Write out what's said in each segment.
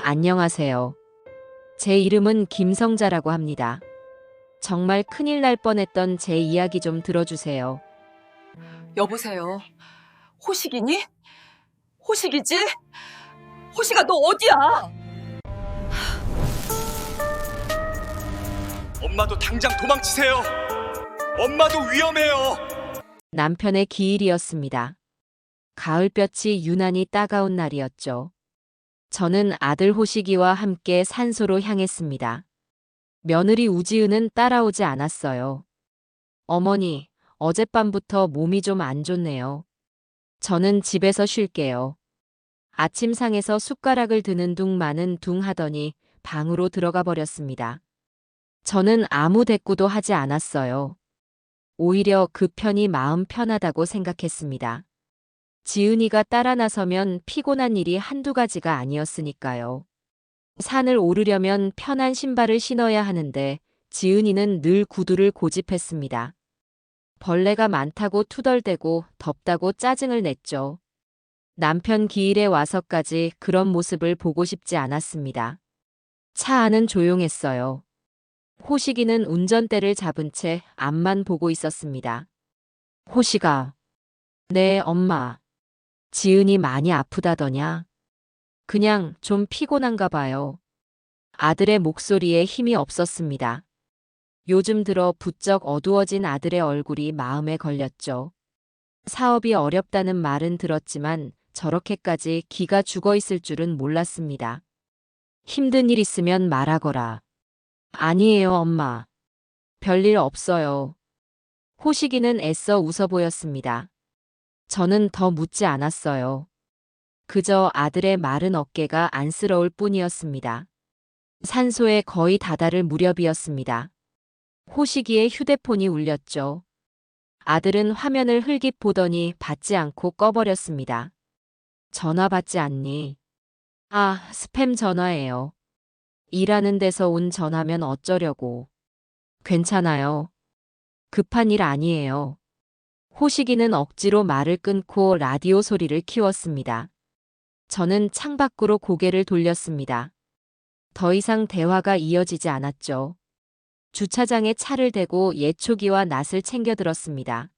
안녕하세요. 제 이름은 김성자라고 합니다. 정말 큰일 날 뻔했던 제 이야기 좀 들어주세요. 여보세요. 호식이니? 호식이지? 호식아, 너 어디야? 엄마도 당장 도망치세요. 엄마도 위험해요. 남편의 기일이었습니다. 가을볕이 유난히 따가운 날이었죠. 저는 아들 호식이와 함께 산소로 향했습니다. 며느리 우지은은 따라오지 않았어요. 어머니, 어젯밤부터 몸이 좀 안 좋네요. 저는 집에서 쉴게요. 아침상에서 숟가락을 드는 둥 마는 둥 하더니 방으로 들어가 버렸습니다. 저는 아무 대꾸도 하지 않았어요. 오히려 그 편이 마음 편하다고 생각했습니다. 지은이가 따라 나서면 피곤한 일이 한두 가지가 아니었으니까요. 산을 오르려면 편한 신발을 신어야 하는데 지은이는 늘 구두를 고집했습니다. 벌레가 많다고 투덜대고 덥다고 짜증을 냈죠. 남편 기일에 와서까지 그런 모습을 보고 싶지 않았습니다. 차 안은 조용했어요. 호식이는 운전대를 잡은 채 앞만 보고 있었습니다. 호식아. 네, 엄마. 지은이 많이 아프다더냐? 그냥 좀 피곤한가 봐요. 아들의 목소리에 힘이 없었습니다. 요즘 들어 부쩍 어두워진 아들의 얼굴이 마음에 걸렸죠. 사업이 어렵다는 말은 들었지만 저렇게까지 기가 죽어 있을 줄은 몰랐습니다. 힘든 일 있으면 말하거라. 아니에요, 엄마. 별일 없어요. 호식이는 애써 웃어 보였습니다. 저는 더 묻지 않았어요. 그저 아들의 마른 어깨가 안쓰러울 뿐이었습니다. 산소에 거의 다다를 무렵이었습니다. 호식이의 휴대폰이 울렸죠. 아들은 화면을 흘깃 보더니 받지 않고 꺼버렸습니다. 전화 받지 않니? 아, 스팸 전화예요. 일하는 데서 온 전화면 어쩌려고. 괜찮아요. 급한 일 아니에요. 호식이는 억지로 말을 끊고 라디오 소리를 키웠습니다. 저는 창밖으로 고개를 돌렸습니다. 더 이상 대화가 이어지지 않았죠. 주차장에 차를 대고 예초기와 낫을 챙겨 들었습니다.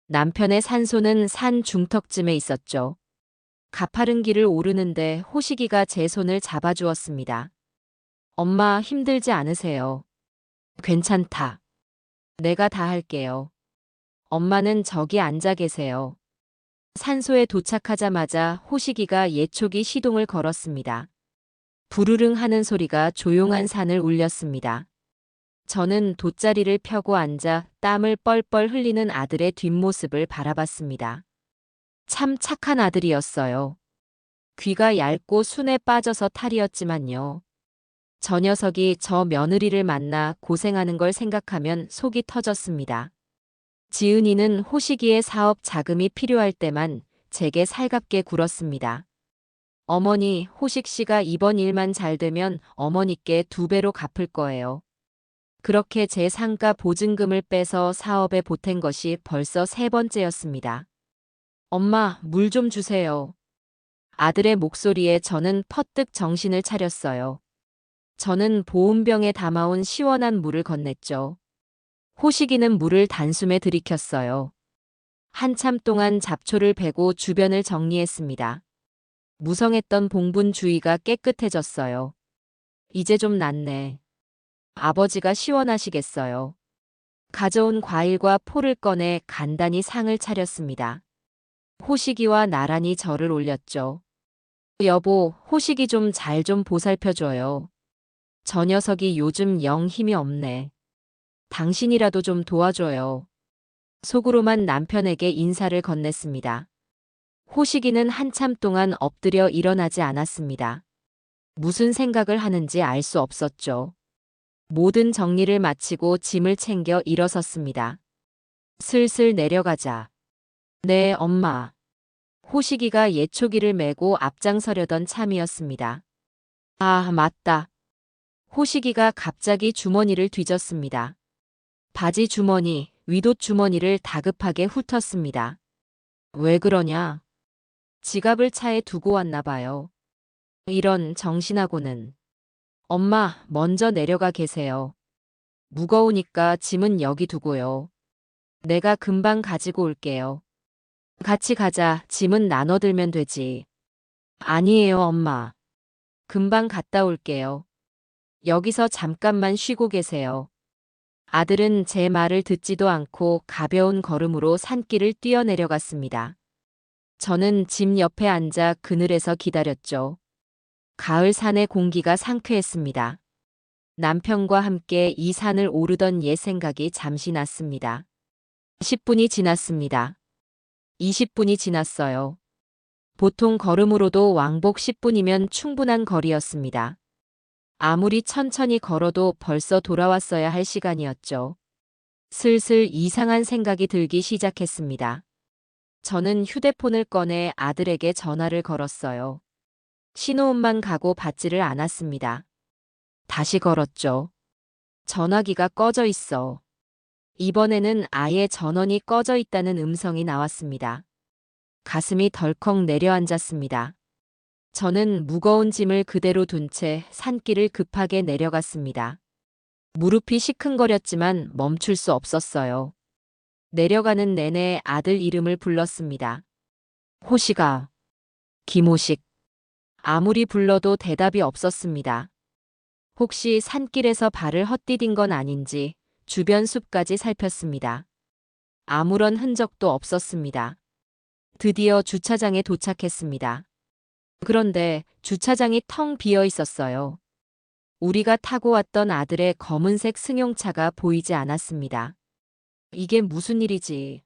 남편의 산소는 산 중턱쯤에 있었죠. 가파른 길을 오르는데 호식이가 제 손을 잡아주었습니다. 엄마 힘들지 않으세요? 괜찮다. 내가 다 할게요. 엄마는 저기 앉아 계세요. 산소에 도착하자마자 호식이가 예초기 시동을 걸었습니다. 부르릉 하는 소리가 조용한 산을 울렸습니다. 저는 돗자리를 펴고 앉아 땀을 뻘뻘 흘리는 아들의 뒷모습을 바라봤습니다. 참 착한 아들이었어요. 귀가 얇고 순에 빠져서 탈이었지만요. 저 녀석이 저 며느리를 만나 고생하는 걸 생각하면 속이 터졌습니다. 지은이는 호식이의 사업 자금이 필요할 때만 제게 살갑게 굴었습니다. 어머니, 호식 씨가 이번 일만 잘 되면 어머니께 2배로 갚을 거예요. 그렇게 제 상가 보증금을 빼서 사업에 보탠 것이 벌써 3번째였습니다. 엄마, 물 좀 주세요. 아들의 목소리에 저는 퍼뜩 정신을 차렸어요. 저는 보온병에 담아온 시원한 물을 건넸죠. 호식이는 물을 단숨에 들이켰어요. 한참 동안 잡초를 베고 주변을 정리했습니다. 무성했던 봉분 주위가 깨끗해졌어요. 이제 좀 낫네. 아버지가 시원하시겠어요. 가져온 과일과 포를 꺼내 간단히 상을 차렸습니다. 호식이와 나란히 절을 올렸죠. 여보, 호식이 좀 잘 좀 보살펴줘요. 저 녀석이 요즘 영 힘이 없네. 당신이라도 좀 도와줘요. 속으로만 남편에게 인사를 건넸습니다. 호식이는 한참 동안 엎드려 일어나지 않았습니다. 무슨 생각을 하는지 알 수 없었죠. 모든 정리를 마치고 짐을 챙겨 일어섰습니다. 슬슬 내려가자. 네, 엄마. 호식이가 예초기를 메고 앞장서려던 참이었습니다. 아, 맞다. 호식이가 갑자기 주머니를 뒤졌습니다. 바지 주머니, 윗옷 주머니를 다급하게 훑었습니다. 왜 그러냐? 지갑을 차에 두고 왔나 봐요. 이런 정신하고는. 엄마, 먼저 내려가 계세요. 무거우니까 짐은 여기 두고요. 내가 금방 가지고 올게요. 같이 가자. 짐은 나눠 들면 되지. 아니에요, 엄마. 금방 갔다 올게요. 여기서 잠깐만 쉬고 계세요. 아들은 제 말을 듣지도 않고 가벼운 걸음으로 산길을 뛰어내려갔습니다. 저는 집 옆에 앉아 그늘에서 기다렸죠. 가을 산의 공기가 상쾌했습니다. 남편과 함께 이 산을 오르던 옛 생각이 잠시 났습니다. 10분이 지났습니다. 20분이 지났어요. 보통 걸음으로도 왕복 10분이면 충분한 거리였습니다. 아무리 천천히 걸어도 벌써 돌아왔어야 할 시간이었죠. 슬슬 이상한 생각이 들기 시작했습니다. 저는 휴대폰을 꺼내 아들에게 전화를 걸었어요. 신호음만 가고 받지를 않았습니다. 다시 걸었죠. 전화기가 꺼져 있어. 이번에는 아예 전원이 꺼져 있다는 음성이 나왔습니다. 가슴이 덜컥 내려앉았습니다. 저는 무거운 짐을 그대로 둔 채 산길을 급하게 내려갔습니다. 무릎이 시큰거렸지만 멈출 수 없었어요. 내려가는 내내 아들 이름을 불렀습니다. 호식아. 김호식. 아무리 불러도 대답이 없었습니다. 혹시 산길에서 발을 헛디딘 건 아닌지 주변 숲까지 살폈습니다. 아무런 흔적도 없었습니다. 드디어 주차장에 도착했습니다. 그런데 주차장이 텅 비어 있었어요. 우리가 타고 왔던 아들의 검은색 승용차가 보이지 않았습니다. 이게 무슨 일이지?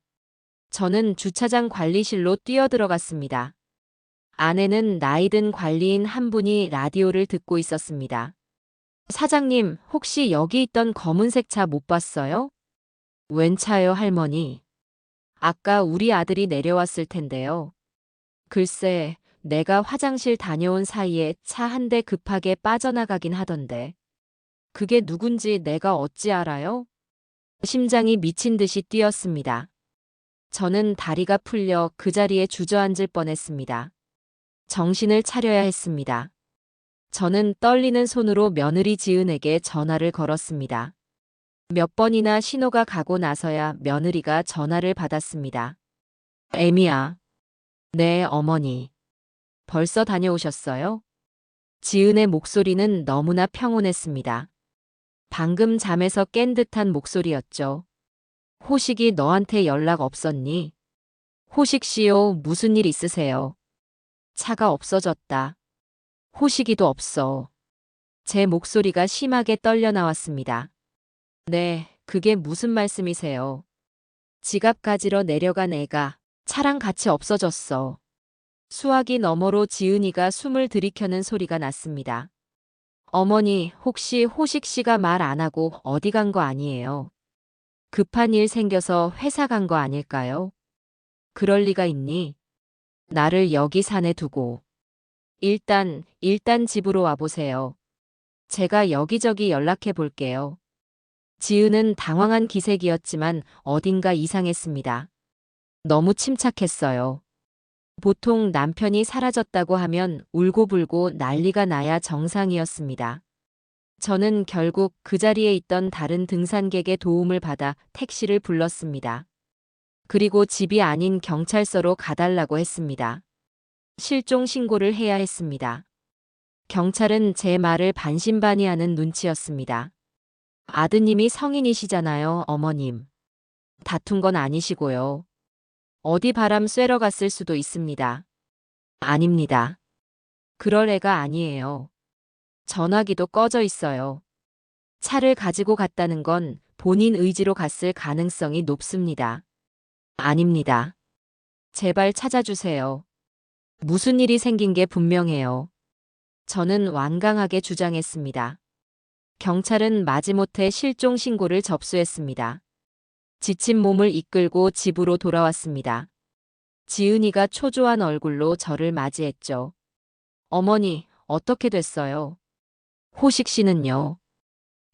저는 주차장 관리실로 뛰어들어갔습니다. 안에는 나이든 관리인 한 분이 라디오를 듣고 있었습니다. 사장님, 혹시 여기 있던 검은색 차 못 봤어요? 웬 차요, 할머니? 아까 우리 아들이 내려왔을 텐데요. 글쎄, 내가 화장실 다녀온 사이에 차 한 대 급하게 빠져나가긴 하던데. 그게 누군지 내가 어찌 알아요? 심장이 미친 듯이 뛰었습니다. 저는 다리가 풀려 그 자리에 주저앉을 뻔했습니다. 정신을 차려야 했습니다. 저는 떨리는 손으로 며느리 지은에게 전화를 걸었습니다. 몇 번이나 신호가 가고 나서야 며느리가 전화를 받았습니다. 애미야. 네, 어머니. 벌써 다녀오셨어요? 지은의 목소리는 너무나 평온했습니다. 방금 잠에서 깬 듯한 목소리였죠. 호식이 너한테 연락 없었니? 호식 씨요, 무슨 일 있으세요? 차가 없어졌다. 호식이도 없어. 제 목소리가 심하게 떨려 나왔습니다. 네, 그게 무슨 말씀이세요? 지갑 가지러 내려간 애가 차랑 같이 없어졌어. 수화기 너머로 지은이가 숨을 들이켜는 소리가 났습니다. 어머니, 혹시 호식 씨가 말 안 하고 어디 간 거 아니에요? 급한 일 생겨서 회사 간 거 아닐까요? 그럴 리가 있니? 나를 여기 산에 두고. 일단 집으로 와보세요. 제가 여기저기 연락해 볼게요. 지은은 당황한 기색이었지만 어딘가 이상했습니다. 너무 침착했어요. 보통 남편이 사라졌다고 하면 울고불고 난리가 나야 정상이었습니다. 저는 결국 그 자리에 있던 다른 등산객의 도움을 받아 택시를 불렀습니다. 그리고 집이 아닌 경찰서로 가달라고 했습니다. 실종 신고를 해야 했습니다. 경찰은 제 말을 반신반의하는 눈치였습니다. 아드님이 성인이시잖아요, 어머님. 다툰 건 아니시고요. 어디 바람 쐬러 갔을 수도 있습니다. 아닙니다. 그럴 애가 아니에요. 전화기도 꺼져 있어요. 차를 가지고 갔다는 건 본인 의지로 갔을 가능성이 높습니다. 아닙니다. 제발 찾아주세요. 무슨 일이 생긴 게 분명해요. 저는 완강하게 주장했습니다. 경찰은 마지못해 실종 신고를 접수했습니다. 지친 몸을 이끌고 집으로 돌아왔습니다. 지은이가 초조한 얼굴로 저를 맞이했죠. 어머니, 어떻게 됐어요? 호식 씨는요?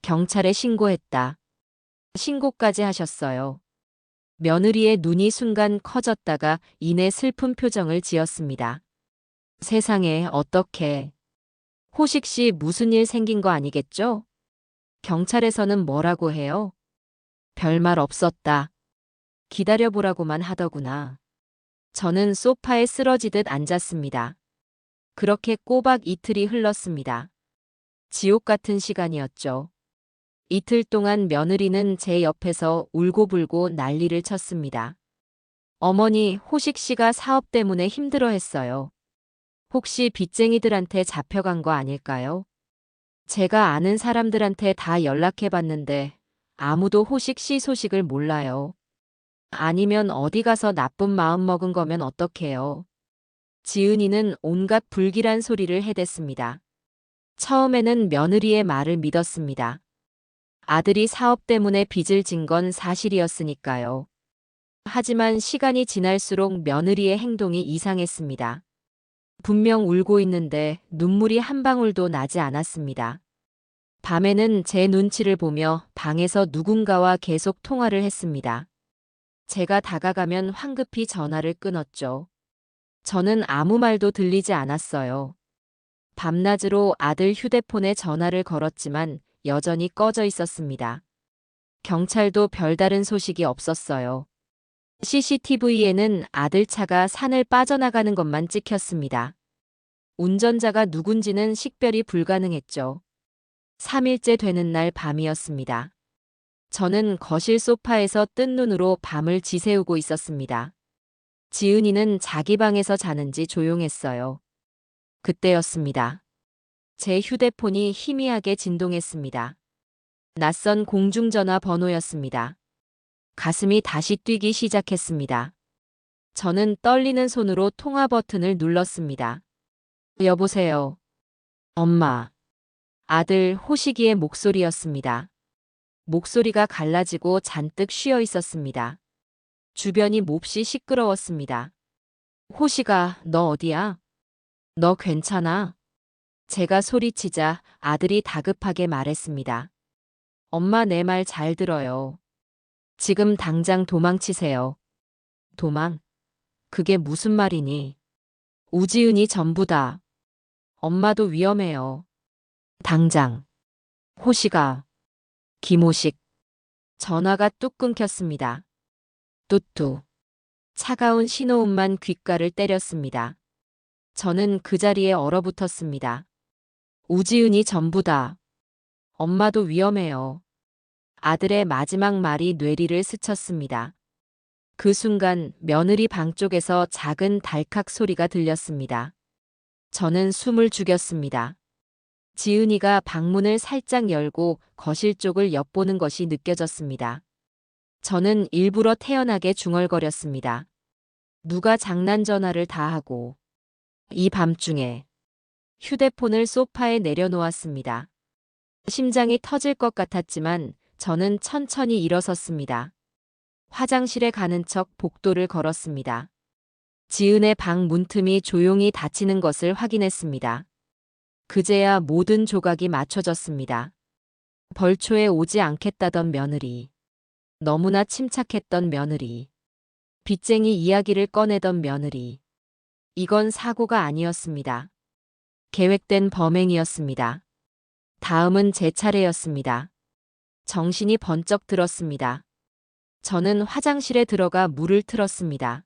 경찰에 신고했다. 신고까지 하셨어요. 며느리의 눈이 순간 커졌다가 이내 슬픈 표정을 지었습니다. 세상에, 어떻게. 호식 씨 무슨 일 생긴 거 아니겠죠? 경찰에서는 뭐라고 해요? 별말 없었다. 기다려보라고만 하더구나. 저는 소파에 쓰러지듯 앉았습니다. 그렇게 꼬박 이틀이 흘렀습니다. 지옥 같은 시간이었죠. 이틀 동안 며느리는 제 옆에서 울고불고 난리를 쳤습니다. 어머니, 호식 씨가 사업 때문에 힘들어했어요. 혹시 빚쟁이들한테 잡혀간 거 아닐까요? 제가 아는 사람들한테 다 연락해봤는데 아무도 호식 씨 소식을 몰라요. 아니면 어디 가서 나쁜 마음 먹은 거면 어떡해요. 지은이는 온갖 불길한 소리를 해댔습니다. 처음에는 며느리의 말을 믿었습니다. 아들이 사업 때문에 빚을 진 건 사실이었으니까요. 하지만 시간이 지날수록 며느리의 행동이 이상했습니다. 분명 울고 있는데 눈물이 한 방울도 나지 않았습니다. 밤에는 제 눈치를 보며 방에서 누군가와 계속 통화를 했습니다. 제가 다가가면 황급히 전화를 끊었죠. 저는 아무 말도 들리지 않았어요. 밤낮으로 아들 휴대폰에 전화를 걸었지만 여전히 꺼져 있었습니다. 경찰도 별다른 소식이 없었어요. CCTV에는 아들 차가 산을 빠져나가는 것만 찍혔습니다. 운전자가 누군지는 식별이 불가능했죠. 3일째 되는 날 밤이었습니다. 저는 거실 소파에서 뜬 눈으로 밤을 지새우고 있었습니다. 지은이는 자기 방에서 자는지 조용했어요. 그때였습니다. 제 휴대폰이 희미하게 진동했습니다. 낯선 공중전화 번호였습니다. 가슴이 다시 뛰기 시작했습니다. 저는 떨리는 손으로 통화 버튼을 눌렀습니다. 여보세요. 엄마. 아들 호식이의 목소리였습니다. 목소리가 갈라지고 잔뜩 쉬어 있었습니다. 주변이 몹시 시끄러웠습니다. 호식아, 너 어디야? 너 괜찮아? 제가 소리치자 아들이 다급하게 말했습니다. 엄마 내 말 잘 들어요. 지금 당장 도망치세요. 도망? 그게 무슨 말이니? 우지은이 전부다. 엄마도 위험해요. 당장. 호식아. 김호식. 전화가 뚝 끊겼습니다. 뚜뚜. 차가운 신호음만 귓가를 때렸습니다. 저는 그 자리에 얼어붙었습니다. 우지은이 전부다. 엄마도 위험해요. 아들의 마지막 말이 뇌리를 스쳤습니다. 그 순간 며느리 방 쪽에서 작은 달칵 소리가 들렸습니다. 저는 숨을 죽였습니다. 지은이가 방문을 살짝 열고 거실 쪽을 엿보는 것이 느껴졌습니다. 저는 일부러 태연하게 중얼거렸습니다. 누가 장난 전화를 다 하고. 이 밤중에. 휴대폰을 소파에 내려놓았습니다. 심장이 터질 것 같았지만 저는 천천히 일어섰습니다. 화장실에 가는 척 복도를 걸었습니다. 지은의 방 문틈이 조용히 닫히는 것을 확인했습니다. 그제야 모든 조각이 맞춰졌습니다. 벌초에 오지 않겠다던 며느리. 너무나 침착했던 며느리. 빚쟁이 이야기를 꺼내던 며느리. 이건 사고가 아니었습니다. 계획된 범행이었습니다. 다음은 제 차례였습니다. 정신이 번쩍 들었습니다. 저는 화장실에 들어가 물을 틀었습니다.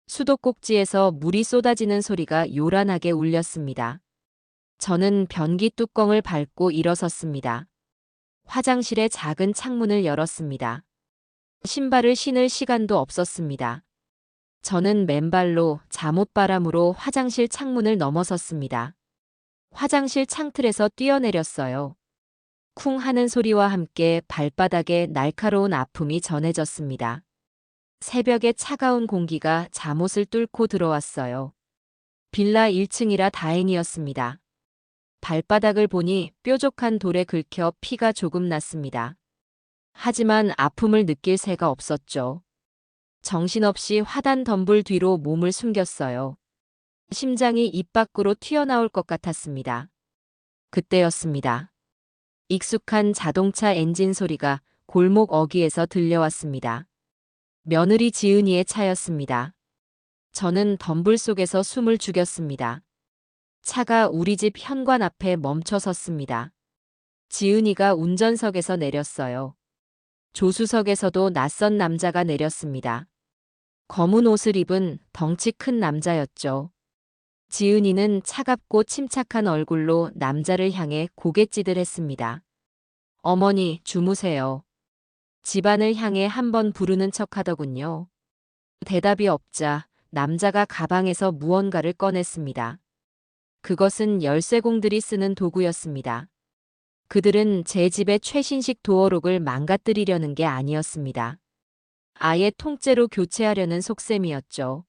수도꼭지에서 물이 쏟아지는 소리가 요란하게 울렸습니다. 저는 변기 뚜껑을 밟고 일어섰습니다. 화장실의 작은 창문을 열었습니다. 신발을 신을 시간도 없었습니다. 저는 맨발로 잠옷바람으로 화장실 창문을 넘어섰습니다. 화장실 창틀에서 뛰어내렸어요. 쿵 하는 소리와 함께 발바닥에 날카로운 아픔이 전해졌습니다. 새벽의 차가운 공기가 잠옷을 뚫고 들어왔어요. 빌라 1층이라 다행이었습니다. 발바닥을 보니 뾰족한 돌에 긁혀 피가 조금 났습니다. 하지만 아픔을 느낄 새가 없었죠. 정신없이 화단 덤불 뒤로 몸을 숨겼어요. 심장이 입 밖으로 튀어나올 것 같았습니다. 그때였습니다. 익숙한 자동차 엔진 소리가 골목 어귀에서 들려왔습니다. 며느리 지은이의 차였습니다. 저는 덤불 속에서 숨을 죽였습니다. 차가 우리 집 현관 앞에 멈춰 섰습니다. 지은이가 운전석에서 내렸어요. 조수석에서도 낯선 남자가 내렸습니다. 검은 옷을 입은 덩치 큰 남자였죠. 지은이는 차갑고 침착한 얼굴로 남자를 향해 고갯짓을 했습니다. 어머니, 주무세요. 집안을 향해 한 번 부르는 척 하더군요. 대답이 없자 남자가 가방에서 무언가를 꺼냈습니다. 그것은 열쇠공들이 쓰는 도구였습니다. 그들은 제 집의 최신식 도어록을 망가뜨리려는 게 아니었습니다. 아예 통째로 교체하려는 속셈이었죠.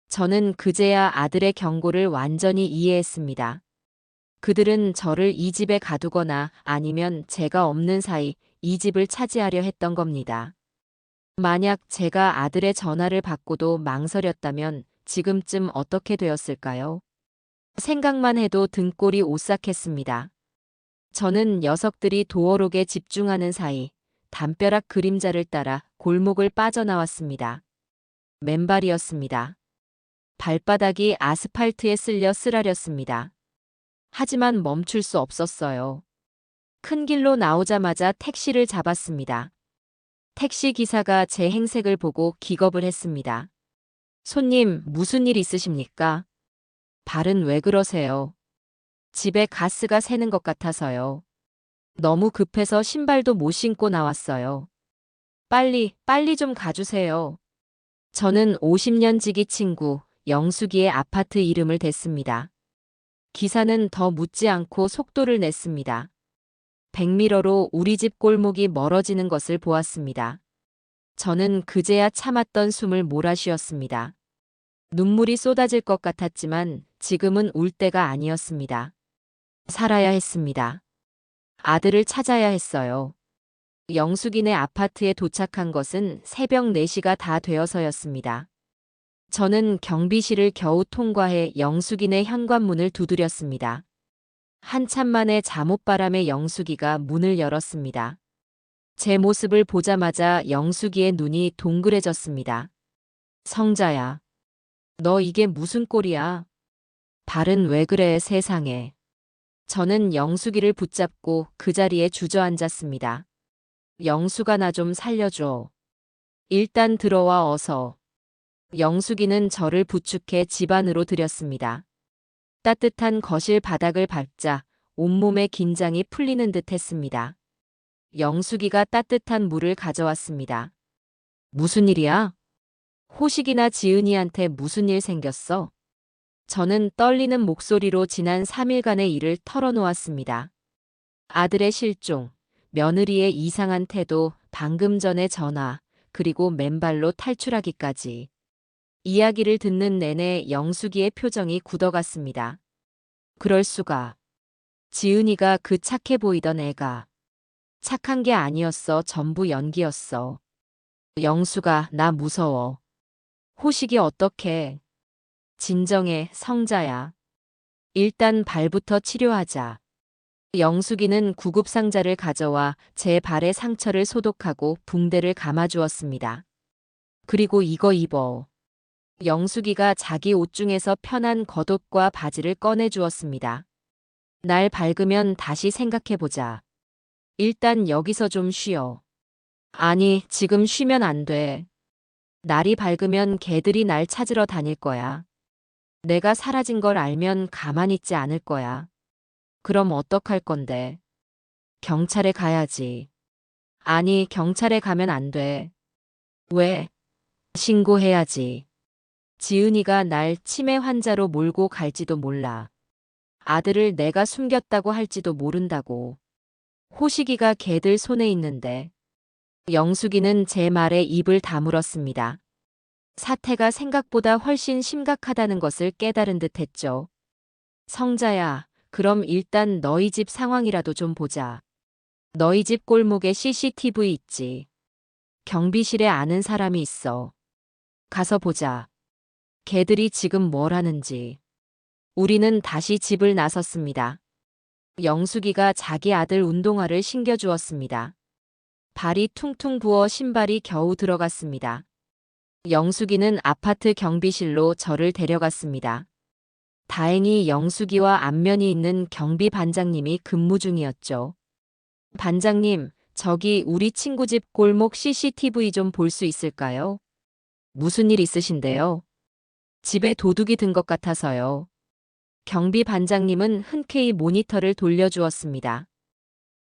저는 그제야 아들의 경고를 완전히 이해했습니다. 그들은 저를 이 집에 가두거나 아니면 제가 없는 사이 이 집을 차지하려 했던 겁니다. 만약 제가 아들의 전화를 받고도 망설였다면 지금쯤 어떻게 되었을까요? 생각만 해도 등골이 오싹했습니다. 저는 녀석들이 도어록에 집중하는 사이 담벼락 그림자를 따라 골목을 빠져나왔습니다. 맨발이었습니다. 발바닥이 아스팔트에 쓸려 쓰라렸습니다. 하지만 멈출 수 없었어요. 큰 길로 나오자마자 택시를 잡았습니다. 택시 기사가 제 행색을 보고 기겁을 했습니다. 손님, 무슨 일 있으십니까? 발은 왜 그러세요? 집에 가스가 새는 것 같아서요. 너무 급해서 신발도 못 신고 나왔어요. 빨리 좀 가주세요. 저는 50년 지기 친구 영숙이의 아파트 이름을 댔습니다. 기사는 더 묻지 않고 속도를 냈습니다. 백미러로 우리 집 골목이 멀어지는 것을 보았습니다. 저는 그제야 참았던 숨을 몰아쉬었습니다. 눈물이 쏟아질 것 같았지만 지금은 울 때가 아니었습니다. 살아야 했습니다. 아들을 찾아야 했어요. 영숙이네 아파트에 도착한 것은 새벽 4시가 다 되어서였습니다. 저는 경비실을 겨우 통과해 영숙이네 현관문을 두드렸습니다. 한참 만에 잠옷바람에 영숙이가 문을 열었습니다. 제 모습을 보자마자 영숙이의 눈이 동그래졌습니다. 성자야. 너 이게 무슨 꼴이야? 발은 왜 그래 세상에. 저는 영숙이를 붙잡고 그 자리에 주저앉았습니다. 영숙아 나 좀 살려줘. 일단 들어와 어서. 영숙이는 저를 부축해 집 안으로 들였습니다. 따뜻한 거실 바닥을 밟자 온몸의 긴장이 풀리는 듯 했습니다. 영숙이가 따뜻한 물을 가져왔습니다. 무슨 일이야? 호식이나 지은이한테 무슨 일 생겼어? 저는 떨리는 목소리로 지난 3일간의 일을 털어놓았습니다. 아들의 실종, 며느리의 이상한 태도, 방금 전의 전화, 그리고 맨발로 탈출하기까지. 이야기를 듣는 내내 영숙이의 표정이 굳어갔습니다. 그럴 수가. 지은이가 그 착해 보이던 애가. 착한 게 아니었어. 전부 연기였어. 영숙아, 나 무서워. 호식이 어떡해. 진정해, 성자야. 일단 발부터 치료하자. 영숙이는 구급상자를 가져와 제 발의 상처를 소독하고 붕대를 감아주었습니다. 그리고 이거 입어. 영숙이가 자기 옷 중에서 편한 겉옷과 바지를 꺼내주었습니다. 날 밝으면 다시 생각해보자. 일단 여기서 좀 쉬어. 아니, 지금 쉬면 안 돼. 날이 밝으면 개들이 날 찾으러 다닐 거야. 내가 사라진 걸 알면 가만히 있지 않을 거야. 그럼 어떡할 건데? 경찰에 가야지. 아니, 경찰에 가면 안 돼. 왜? 신고해야지. 지은이가 날 치매 환자로 몰고 갈지도 몰라. 아들을 내가 숨겼다고 할지도 모른다고. 호식이가 걔들 손에 있는데. 영숙이는 제 말에 입을 다물었습니다. 사태가 생각보다 훨씬 심각하다는 것을 깨달은 듯 했죠. 성자야, 그럼 일단 너희 집 상황이라도 좀 보자. 너희 집 골목에 CCTV 있지. 경비실에 아는 사람이 있어. 가서 보자. 걔들이 지금 뭘 하는지. 우리는 다시 집을 나섰습니다. 영숙이가 자기 아들 운동화를 신겨주었습니다. 발이 퉁퉁 부어 신발이 겨우 들어갔습니다. 영숙이는 아파트 경비실로 저를 데려갔습니다. 다행히 영숙이와 안면이 있는 경비 반장님이 근무 중이었죠. 반장님, 저기 우리 친구 집 골목 CCTV 좀 볼 수 있을까요? 무슨 일 있으신데요? 집에 도둑이 든 것 같아서요. 경비 반장님은 흔쾌히 모니터를 돌려주었습니다.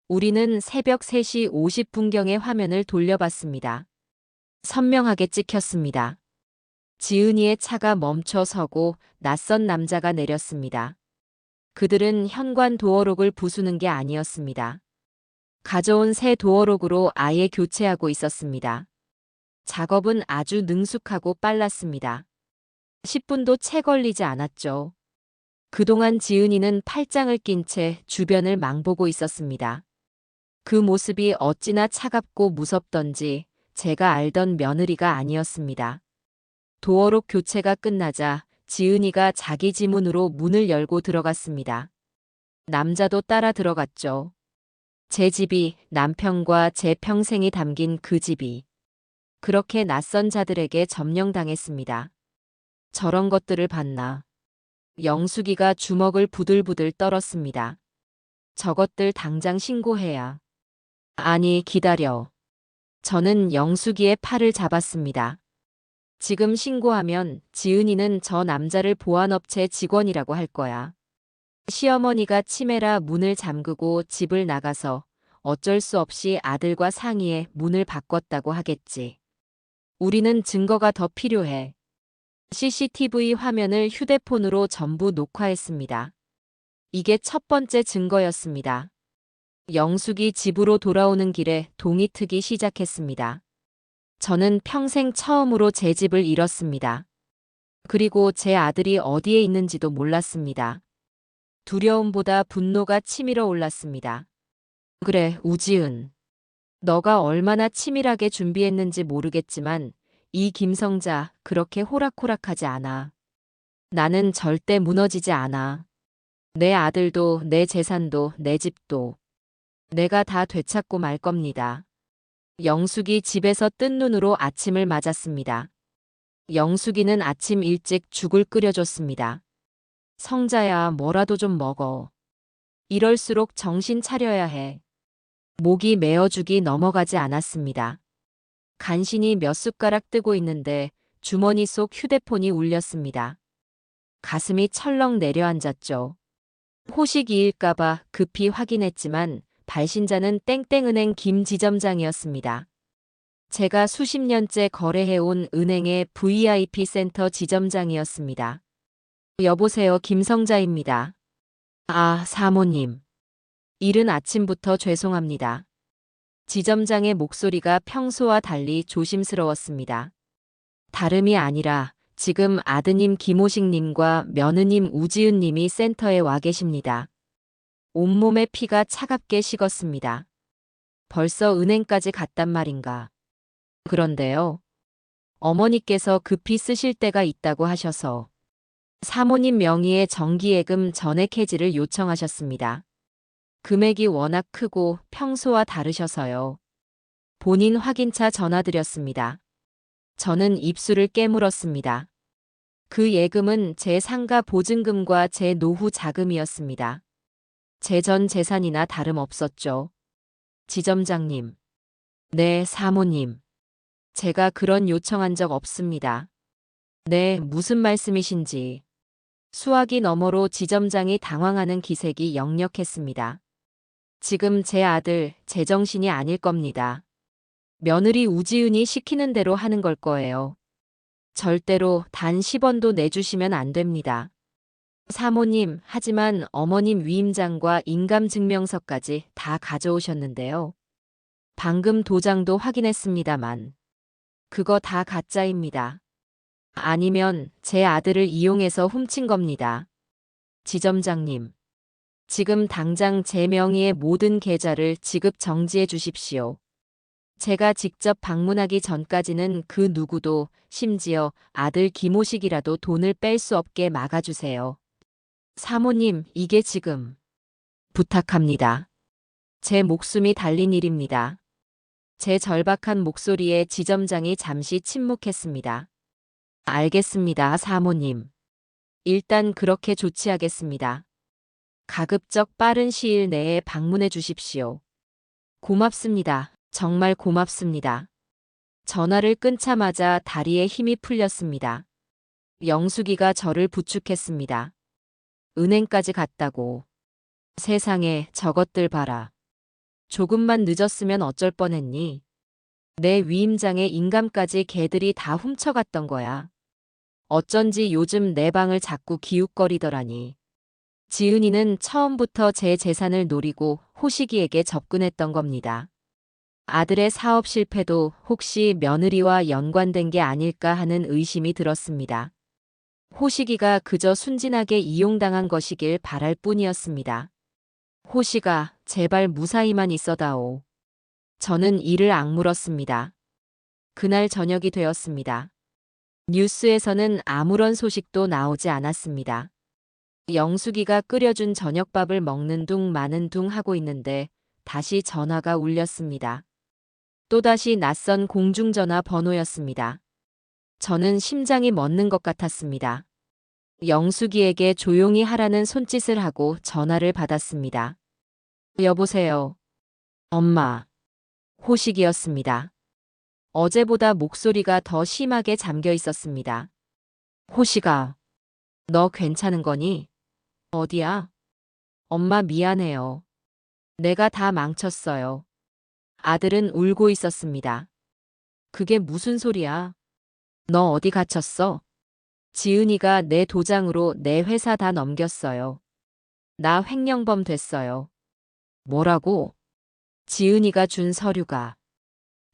우리는 새벽 3시 50분경에 화면을 돌려봤습니다. 선명하게 찍혔습니다. 지은이의 차가 멈춰 서고 낯선 남자가 내렸습니다. 그들은 현관 도어록을 부수는 게 아니었습니다. 가져온 새 도어록으로 아예 교체하고 있었습니다. 작업은 아주 능숙하고 빨랐습니다. 10분도 채 걸리지 않았죠. 그동안 지은이는 팔짱을 낀 채 주변을 망보고 있었습니다. 그 모습이 어찌나 차갑고 무섭던지 제가 알던 며느리가 아니었습니다. 도어록 교체가 끝나자 지은이가 자기 지문으로 문을 열고 들어갔습니다. 남자도 따라 들어갔죠. 제 집이, 남편과 제 평생이 담긴 그 집이 그렇게 낯선 자들에게 점령당했습니다. 저런 것들을 봤나. 영숙이가 주먹을 부들부들 떨었습니다. 저것들 당장 신고해야. 아니, 기다려. 저는 영숙이의 팔을 잡았습니다. 지금 신고하면 지은이는 저 남자를 보안업체 직원이라고 할 거야. 시어머니가 치매라 문을 잠그고 집을 나가서 어쩔 수 없이 아들과 상의해 문을 바꿨다고 하겠지. 우리는 증거가 더 필요해. CCTV 화면을 휴대폰으로 전부 녹화했습니다. 이게 첫 번째 증거였습니다. 영숙이 집으로 돌아오는 길에 동이 트기 시작했습니다. 저는 평생 처음으로 제 집을 잃었습니다. 그리고 제 아들이 어디에 있는지도 몰랐습니다. 두려움보다 분노가 치밀어 올랐습니다. 그래, 우지은. 너가 얼마나 치밀하게 준비했는지 모르겠지만 이 김성자 그렇게 호락호락하지 않아. 나는 절대 무너지지 않아. 내 아들도 내 재산도 내 집도 내가 다 되찾고 말 겁니다. 영숙이 집에서 뜬 눈으로 아침을 맞았습니다. 영숙이는 아침 일찍 죽을 끓여줬습니다. 성자야, 뭐라도 좀 먹어. 이럴수록 정신 차려야 해. 목이 메어 죽이 넘어가지 않았습니다. 간신히 몇 숟가락 뜨고 있는데 주머니 속 휴대폰이 울렸습니다. 가슴이 철렁 내려앉았죠. 호식이일까봐 급히 확인했지만 발신자는 땡땡은행 김 지점장이었습니다. 제가 수십 년째 거래해온 은행의 VIP 센터 지점장이었습니다. 여보세요, 김성자입니다. 아, 사모님. 이른 아침부터 죄송합니다. 지점장의 목소리가 평소와 달리 조심스러웠습니다. 다름이 아니라 지금 아드님 김호식님과 며느님 우지은님이 센터에 와 계십니다. 온몸에 피가 차갑게 식었습니다. 벌써 은행까지 갔단 말인가. 그런데요. 어머니께서 급히 쓰실 때가 있다고 하셔서 사모님 명의의 정기예금 전액 해지를 요청하셨습니다. 금액이 워낙 크고 평소와 다르셔서요. 본인 확인차 전화드렸습니다. 저는 입술을 깨물었습니다. 그 예금은 제 상가 보증금과 제 노후 자금이었습니다. 제 전 재산이나 다름없었죠. 지점장님. 네, 사모님. 제가 그런 요청한 적 없습니다. 네, 무슨 말씀이신지. 수화기 너머로 지점장이 당황하는 기색이 역력했습니다. 지금 제 아들, 제정신이 아닐 겁니다. 며느리 우지은이 시키는 대로 하는 걸 거예요. 절대로 단 10원도 내주시면 안 됩니다. 사모님, 하지만 어머님 위임장과 인감증명서까지 다 가져오셨는데요. 방금 도장도 확인했습니다만. 그거 다 가짜입니다. 아니면 제 아들을 이용해서 훔친 겁니다. 지점장님. 지금 당장 제 명의의 모든 계좌를 지급 정지해 주십시오. 제가 직접 방문하기 전까지는 그 누구도, 심지어 아들 김호식이라도 돈을 뺄 수 없게 막아주세요. 사모님, 이게 지금. 부탁합니다. 제 목숨이 달린 일입니다. 제 절박한 목소리에 지점장이 잠시 침묵했습니다. 알겠습니다, 사모님. 일단 그렇게 조치하겠습니다. 가급적 빠른 시일 내에 방문해 주십시오. 고맙습니다. 정말 고맙습니다. 전화를 끊자마자 다리에 힘이 풀렸습니다. 영숙이가 저를 부축했습니다. 은행까지 갔다고. 세상에 저것들 봐라. 조금만 늦었으면 어쩔 뻔했니? 내 위임장에 인감까지 걔들이 다 훔쳐갔던 거야. 어쩐지 요즘 내 방을 자꾸 기웃거리더라니. 지은이는 처음부터 제 재산을 노리고 호식이에게 접근했던 겁니다. 아들의 사업 실패도 혹시 며느리와 연관된 게 아닐까 하는 의심이 들었습니다. 호식이가 그저 순진하게 이용당한 것이길 바랄 뿐이었습니다. 호식아, 제발 무사히만 있어다오. 저는 이를 악물었습니다. 그날 저녁이 되었습니다. 뉴스에서는 아무런 소식도 나오지 않았습니다. 영숙이가 끓여준 저녁밥을 먹는 둥 마는 둥 하고 있는데 다시 전화가 울렸습니다. 또다시 낯선 공중전화 번호였습니다. 저는 심장이 멎는 것 같았습니다. 영숙이에게 조용히 하라는 손짓을 하고 전화를 받았습니다. 여보세요. 엄마. 호식이었습니다. 어제보다 목소리가 더 심하게 잠겨 있었습니다. 호식아, 너 괜찮은 거니? 어디야? 엄마 미안해요. 내가 다 망쳤어요. 아들은 울고 있었습니다. 그게 무슨 소리야? 너 어디 갇혔어? 지은이가 내 도장으로 내 회사 다 넘겼어요. 나 횡령범 됐어요. 뭐라고? 지은이가 준 서류가.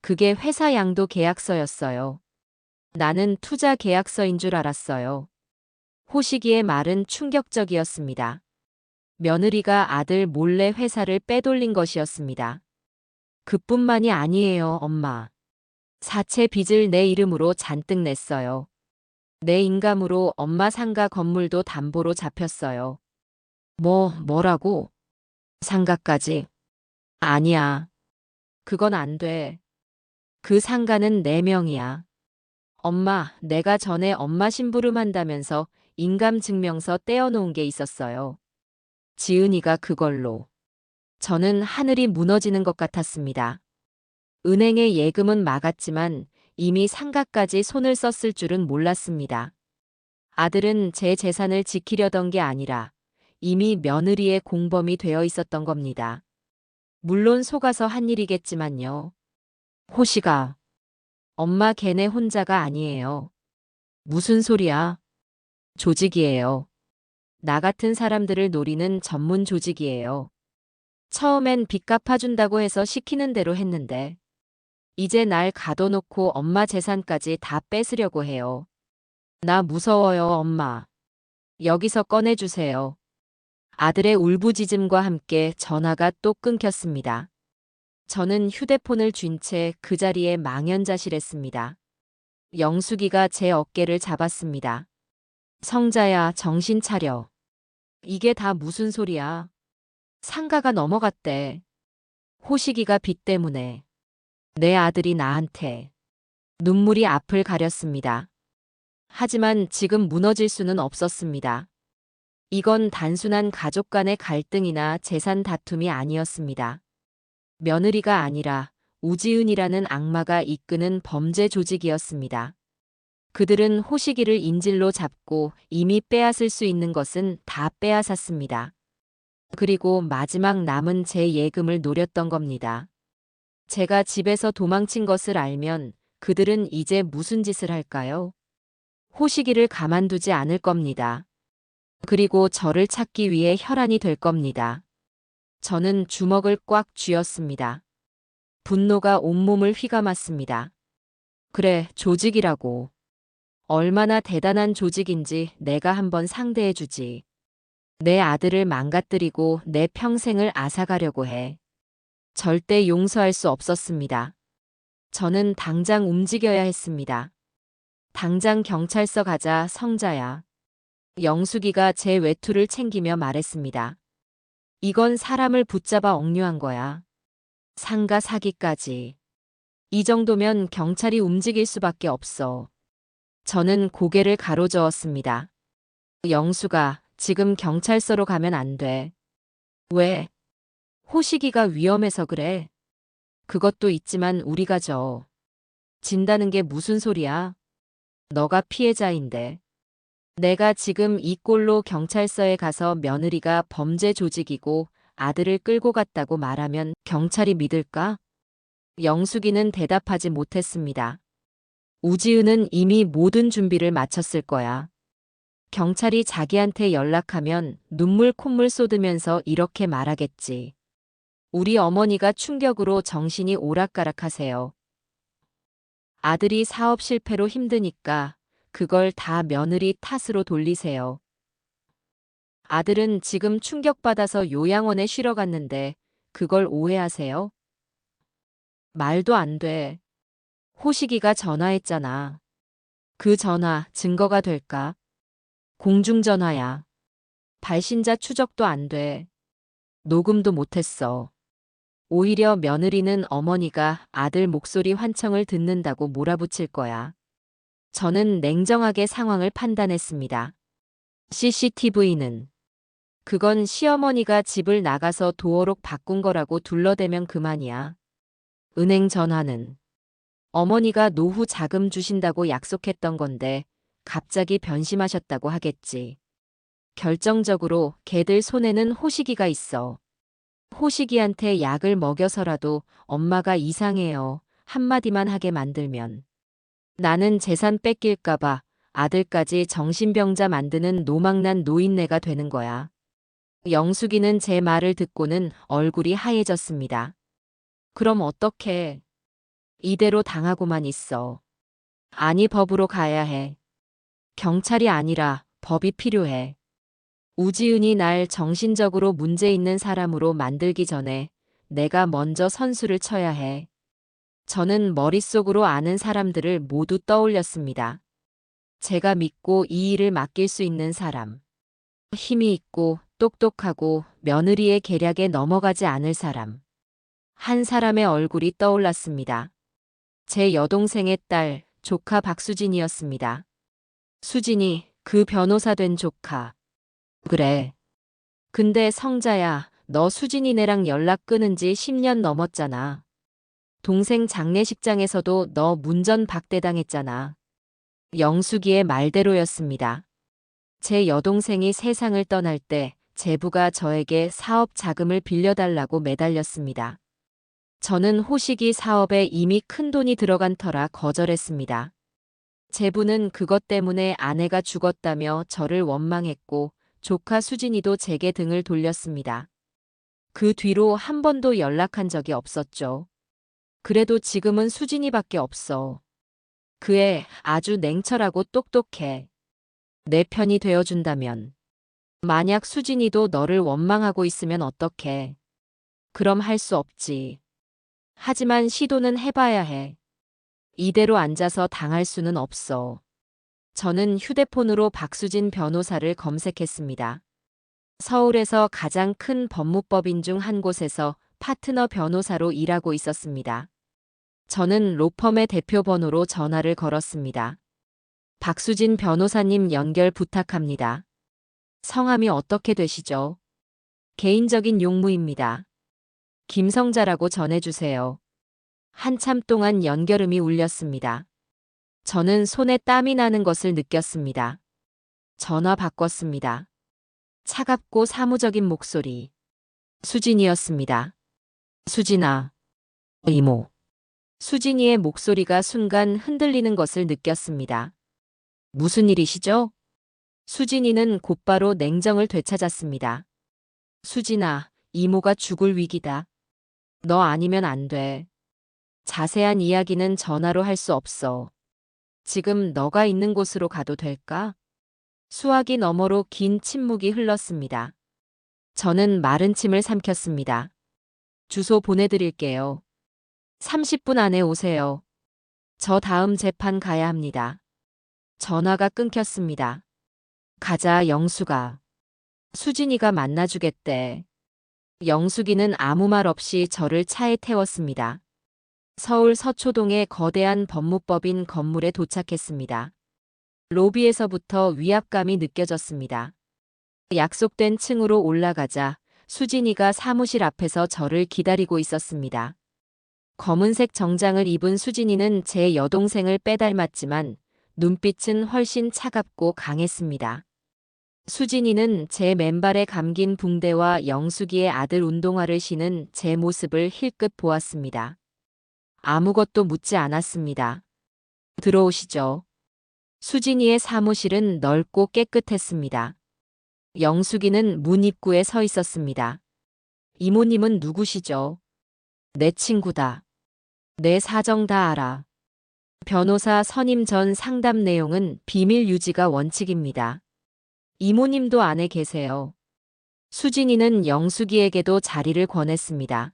그게 회사 양도 계약서였어요. 나는 투자 계약서인 줄 알았어요. 호식이의 말은 충격적이었습니다. 며느리가 아들 몰래 회사를 빼돌린 것이었습니다. 그뿐만이 아니에요, 엄마. 사채 빚을 내 이름으로 잔뜩 냈어요. 내 인감으로 엄마 상가 건물도 담보로 잡혔어요. 뭐라고? 상가까지? 아니야. 그건 안 돼. 그 상가는 내 명이야. 엄마, 내가 전에 엄마 심부름 한다면서 인감증명서 떼어놓은 게 있었어요. 지은이가 그걸로. 저는 하늘이 무너지는 것 같았습니다. 은행의 예금은 막았지만 이미 상가까지 손을 썼을 줄은 몰랐습니다. 아들은 제 재산을 지키려던 게 아니라 이미 며느리의 공범이 되어 있었던 겁니다. 물론 속아서 한 일이겠지만요. 호식아, 엄마 걔네 혼자가 아니에요. 무슨 소리야? 조직이에요. 나 같은 사람들을 노리는 전문 조직이에요. 처음엔 빚 갚아준다고 해서 시키는 대로 했는데 이제 날 가둬놓고 엄마 재산까지 다 뺏으려고 해요. 나 무서워요, 엄마. 여기서 꺼내주세요. 아들의 울부짖음과 함께 전화가 또 끊겼습니다. 저는 휴대폰을 쥔 채 그 자리에 망연자실했습니다. 영숙이가 제 어깨를 잡았습니다. 성자야, 정신 차려. 이게 다 무슨 소리야? 상가가 넘어갔대. 호식이가 빚 때문에. 내 아들이 나한테. 눈물이 앞을 가렸습니다. 하지만 지금 무너질 수는 없었습니다. 이건 단순한 가족 간의 갈등이나 재산 다툼이 아니었습니다. 며느리가 아니라 우지은이라는 악마가 이끄는 범죄 조직이었습니다. 그들은 호식이를 인질로 잡고 이미 빼앗을 수 있는 것은 다 빼앗았습니다. 그리고 마지막 남은 제 예금을 노렸던 겁니다. 제가 집에서 도망친 것을 알면 그들은 이제 무슨 짓을 할까요? 호식이를 가만두지 않을 겁니다. 그리고 저를 찾기 위해 혈안이 될 겁니다. 저는 주먹을 꽉 쥐었습니다. 분노가 온몸을 휘감았습니다. 그래, 조직이라고. 얼마나 대단한 조직인지 내가 한번 상대해주지. 내 아들을 망가뜨리고 내 평생을 앗아가려고 해. 절대 용서할 수 없었습니다. 저는 당장 움직여야 했습니다. 당장 경찰서 가자, 성자야. 영숙이가 제 외투를 챙기며 말했습니다. 이건 사람을 붙잡아 억류한 거야. 상가 사기까지. 이 정도면 경찰이 움직일 수밖에 없어. 저는 고개를 가로저었습니다. 영수가 지금 경찰서로 가면 안 돼. 왜? 호식이가 위험해서 그래. 그것도 있지만 우리가 진다는 게 무슨 소리야? 너가 피해자인데. 내가 지금 이 꼴로 경찰서에 가서 며느리가 범죄 조직이고 아들을 끌고 갔다고 말하면 경찰이 믿을까? 영숙이는 대답하지 못했습니다. 우지은은 이미 모든 준비를 마쳤을 거야. 경찰이 자기한테 연락하면 눈물 콧물 쏟으면서 이렇게 말하겠지. 우리 어머니가 충격으로 정신이 오락가락하세요. 아들이 사업 실패로 힘드니까 그걸 다 며느리 탓으로 돌리세요. 아들은 지금 충격받아서 요양원에 쉬러 갔는데 그걸 오해하세요? 말도 안 돼. 호식이가 전화했잖아. 그 전화 증거가 될까? 공중전화야. 발신자 추적도 안 돼. 녹음도 못했어. 오히려 며느리는 어머니가 아들 목소리 환청을 듣는다고 몰아붙일 거야. 저는 냉정하게 상황을 판단했습니다. CCTV는 그건 시어머니가 집을 나가서 도어록 바꾼 거라고 둘러대면 그만이야. 은행 전화는 어머니가 노후 자금 주신다고 약속했던 건데 갑자기 변심하셨다고 하겠지. 결정적으로 걔들 손에는 호식이가 있어. 호식이한테 약을 먹여서라도 엄마가 이상해요. 한마디만 하게 만들면 나는 재산 뺏길까봐 아들까지 정신병자 만드는 노망난 노인네가 되는 거야. 영숙이는 제 말을 듣고는 얼굴이 하얘졌습니다. 그럼 어떡해? 이대로 당하고만 있어. 아니, 법으로 가야 해. 경찰이 아니라 법이 필요해. 우지은이 날 정신적으로 문제 있는 사람으로 만들기 전에 내가 먼저 선수를 쳐야 해. 저는 머릿속으로 아는 사람들을 모두 떠올렸습니다. 제가 믿고 이 일을 맡길 수 있는 사람. 힘이 있고 똑똑하고 며느리의 계략에 넘어가지 않을 사람. 한 사람의 얼굴이 떠올랐습니다. 제 여동생의 딸, 조카 박수진이었습니다. 수진이 그 변호사 된 조카. 그래. 근데 성자야, 너 수진이네랑 연락 끊은 지 10년 넘었잖아. 동생 장례식장에서도 너 문전박대당했잖아. 영숙이의 말대로였습니다. 제 여동생이 세상을 떠날 때 제부가 저에게 사업 자금을 빌려달라고 매달렸습니다. 저는 호식이 사업에 이미 큰돈이 들어간 터라 거절했습니다. 제부는 그것 때문에 아내가 죽었다며 저를 원망했고 조카 수진이도 제게 등을 돌렸습니다. 그 뒤로 한 번도 연락한 적이 없었죠. 그래도 지금은 수진이밖에 없어. 그 애 아주 냉철하고 똑똑해. 내 편이 되어준다면. 만약 수진이도 너를 원망하고 있으면 어떡해. 그럼 할 수 없지. 하지만 시도는 해봐야 해. 이대로 앉아서 당할 수는 없어. 저는 휴대폰으로 박수진 변호사를 검색했습니다. 서울에서 가장 큰 법무법인 중 한 곳에서 파트너 변호사로 일하고 있었습니다. 저는 로펌의 대표 번호로 전화를 걸었습니다. 박수진 변호사님 연결 부탁합니다. 성함이 어떻게 되시죠? 개인적인 용무입니다. 김성자라고 전해주세요. 한참 동안 연결음이 울렸습니다. 저는 손에 땀이 나는 것을 느꼈습니다. 전화 바꿨습니다. 차갑고 사무적인 목소리. 수진이었습니다. 수진아. 이모. 수진이의 목소리가 순간 흔들리는 것을 느꼈습니다. 무슨 일이시죠? 수진이는 곧바로 냉정을 되찾았습니다. 수진아, 이모가 죽을 위기다. 너 아니면 안 돼. 자세한 이야기는 전화로 할 수 없어. 지금 너가 있는 곳으로 가도 될까? 수화기 너머로 긴 침묵이 흘렀습니다. 저는 마른 침을 삼켰습니다. 주소 보내드릴게요. 30분 안에 오세요. 저 다음 재판 가야 합니다. 전화가 끊겼습니다. 가자, 영숙아. 수진이가 만나주겠대. 영숙이는 아무 말 없이 저를 차에 태웠습니다. 서울 서초동의 거대한 법무법인 건물에 도착했습니다. 로비에서부터 위압감이 느껴졌습니다. 약속된 층으로 올라가자 수진이가 사무실 앞에서 저를 기다리고 있었습니다. 검은색 정장을 입은 수진이는 제 여동생을 빼닮았지만 눈빛은 훨씬 차갑고 강했습니다. 수진이는 제 맨발에 감긴 붕대와 영숙이의 아들 운동화를 신은 제 모습을 힐끗 보았습니다. 아무것도 묻지 않았습니다. 들어오시죠. 수진이의 사무실은 넓고 깨끗했습니다. 영숙이는 문 입구에 서 있었습니다. 이모님은 누구시죠? 내 친구다. 내 사정 다 알아. 변호사 선임 전 상담 내용은 비밀 유지가 원칙입니다. 이모님도 안에 계세요. 수진이는 영숙이에게도 자리를 권했습니다.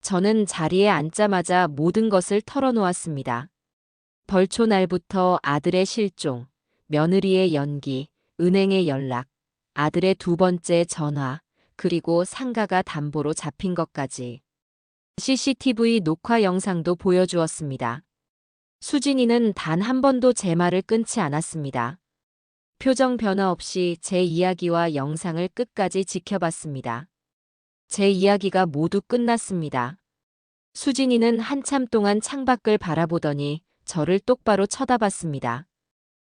저는 자리에 앉자마자 모든 것을 털어놓았습니다. 벌초 날부터 아들의 실종, 며느리의 연기, 은행의 연락, 아들의 두 번째 전화, 그리고 상가가 담보로 잡힌 것까지. CCTV 녹화 영상도 보여주었습니다. 수진이는 단 한 번도 제 말을 끊지 않았습니다. 표정 변화 없이 제 이야기와 영상을 끝까지 지켜봤습니다. 제 이야기가 모두 끝났습니다. 수진이는 한참 동안 창밖을 바라보더니 저를 똑바로 쳐다봤습니다.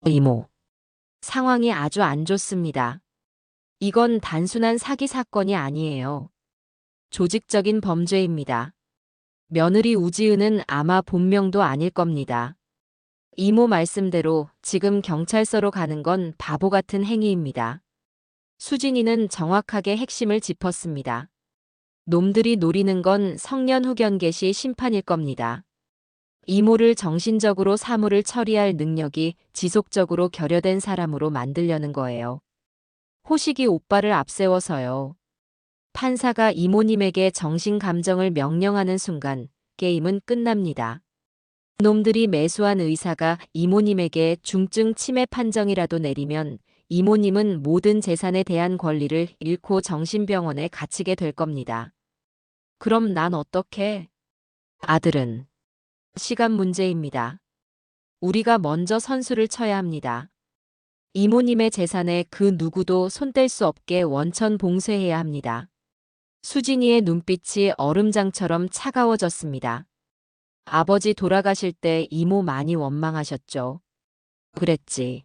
이모, 상황이 아주 안 좋습니다. 이건 단순한 사기 사건이 아니에요. 조직적인 범죄입니다. 며느리 우지은은 아마 본명도 아닐 겁니다. 이모 말씀대로 지금 경찰서로 가는 건 바보 같은 행위입니다. 수진이는 정확하게 핵심을 짚었습니다. 놈들이 노리는 건 성년 후견 개시 심판일 겁니다. 이모를 정신적으로 사물을 처리할 능력이 지속적으로 결여된 사람으로 만들려는 거예요. 호식이 오빠를 앞세워서요. 판사가 이모님에게 정신 감정을 명령하는 순간 게임은 끝납니다. 놈들이 매수한 의사가 이모님에게 중증 치매 판정이라도 내리면 이모님은 모든 재산에 대한 권리를 잃고 정신병원에 갇히게 될 겁니다. 그럼 난 어떡해? 아들은 시간 문제입니다. 우리가 먼저 선수를 쳐야 합니다. 이모님의 재산에 그 누구도 손댈 수 없게 원천 봉쇄해야 합니다. 수진이의 눈빛이 얼음장처럼 차가워졌습니다. 아버지 돌아가실 때 이모 많이 원망하셨죠. 그랬지.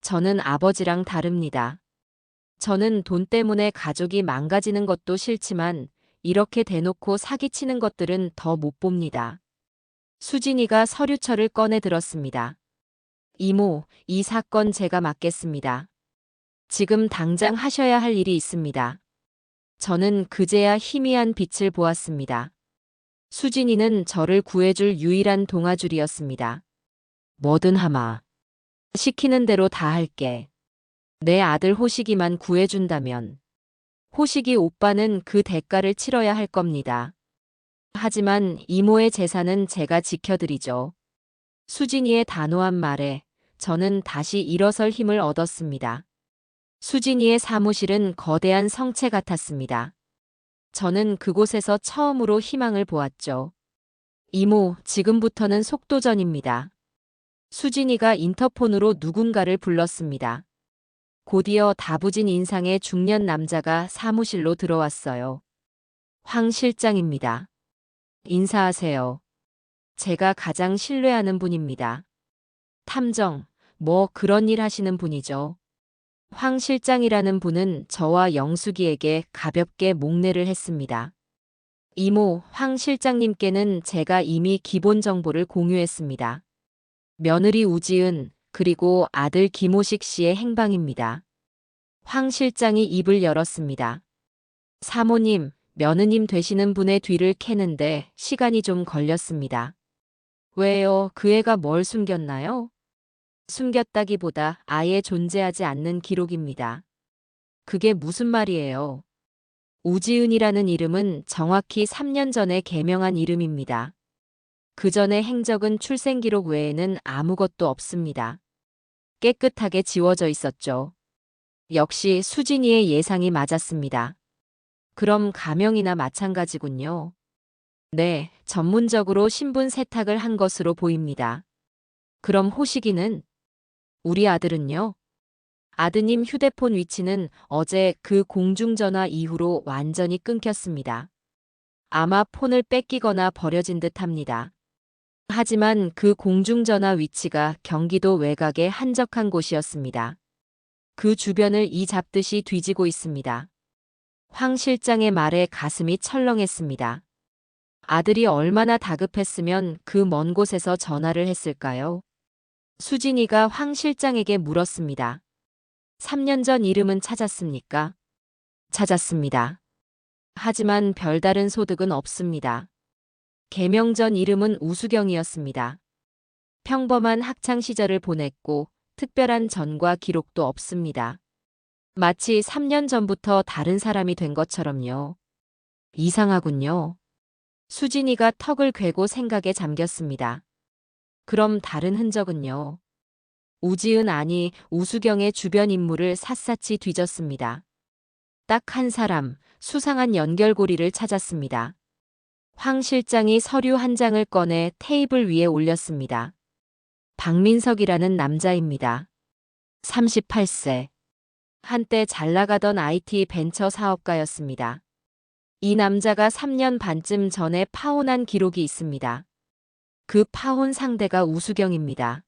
저는 아버지랑 다릅니다. 저는 돈 때문에 가족이 망가지는 것도 싫지만 이렇게 대놓고 사기치는 것들은 더 못 봅니다. 수진이가 서류철을 꺼내 들었습니다. 이모, 이 사건 제가 맡겠습니다. 지금 당장 하셔야 할 일이 있습니다. 저는 그제야 희미한 빛을 보았습니다. 수진이는 저를 구해줄 유일한 동아줄이었습니다. 뭐든 하마. 시키는 대로 다 할게. 내 아들 호식이만 구해준다면. 호식이 오빠는 그 대가를 치러야 할 겁니다. 하지만 이모의 재산은 제가 지켜드리죠. 수진이의 단호한 말에 저는 다시 일어설 힘을 얻었습니다. 수진이의 사무실은 거대한 성체 같았습니다. 저는 그곳에서 처음으로 희망을 보았죠. 이모, 지금부터는 속도전입니다. 수진이가 인터폰으로 누군가를 불렀습니다. 곧이어 다부진 인상의 중년 남자가 사무실로 들어왔어요. 황 실장입니다. 인사하세요. 제가 가장 신뢰하는 분입니다. 탐정, 뭐 그런 일 하시는 분이죠. 황 실장이라는 분은 저와 영숙이에게 가볍게 목례를 했습니다. 이모, 황 실장님께는 제가 이미 기본 정보를 공유했습니다. 며느리 우지은, 그리고 아들 김호식 씨의 행방입니다. 황 실장이 입을 열었습니다. 사모님, 며느님 되시는 분의 뒤를 캐는데 시간이 좀 걸렸습니다. 왜요? 그 애가 뭘 숨겼나요? 숨겼다기보다 아예 존재하지 않는 기록입니다. 그게 무슨 말이에요? 우지은이라는 이름은 정확히 3년 전에 개명한 이름입니다. 그 전의 행적은 출생기록 외에는 아무것도 없습니다. 깨끗하게 지워져 있었죠. 역시 수진이의 예상이 맞았습니다. 그럼 가명이나 마찬가지군요. 네, 전문적으로 신분 세탁을 한 것으로 보입니다. 그럼 호식이는? 우리 아들은요? 아드님 휴대폰 위치는 어제 그 공중전화 이후로 완전히 끊겼습니다. 아마 폰을 뺏기거나 버려진 듯 합니다. 하지만 그 공중전화 위치가 경기도 외곽의 한적한 곳이었습니다. 그 주변을 이 잡듯이 뒤지고 있습니다. 황 실장의 말에 가슴이 철렁했습니다. 아들이 얼마나 다급했으면 그 먼 곳에서 전화를 했을까요? 수진이가 황 실장에게 물었습니다. 3년 전 이름은 찾았습니까? 찾았습니다. 하지만 별다른 소득은 없습니다. 개명 전 이름은 우수경이었습니다. 평범한 학창 시절을 보냈고 특별한 전과 기록도 없습니다. 마치 3년 전부터 다른 사람이 된 것처럼요. 이상하군요. 수진이가 턱을 괴고 생각에 잠겼습니다. 그럼 다른 흔적은요? 우지은 아니 우수경의 주변 인물을 샅샅이 뒤졌습니다. 딱 한 사람, 수상한 연결고리를 찾았습니다. 황 실장이 서류 한 장을 꺼내 테이블 위에 올렸습니다. 박민석이라는 남자입니다. 38세. 한때 잘 나가던 IT 벤처 사업가였습니다. 이 남자가 3년 반쯤 전에 파혼한 기록이 있습니다. 그 파혼 상대가 우수경입니다.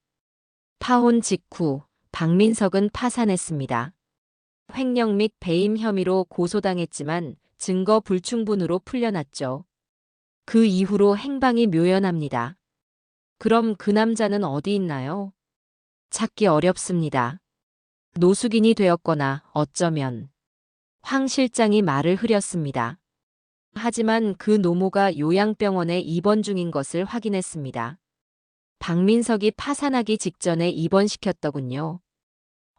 파혼 직후 박민석은 파산했습니다. 횡령 및 배임 혐의로 고소당했지만 증거 불충분으로 풀려났죠. 그 이후로 행방이 묘연합니다. 그럼 그 남자는 어디 있나요? 찾기 어렵습니다. 노숙인이 되었거나 어쩌면 황 실장이 말을 흐렸습니다. 하지만 그 노모가 요양병원에 입원 중인 것을 확인했습니다. 박민석이 파산하기 직전에 입원시켰더군요.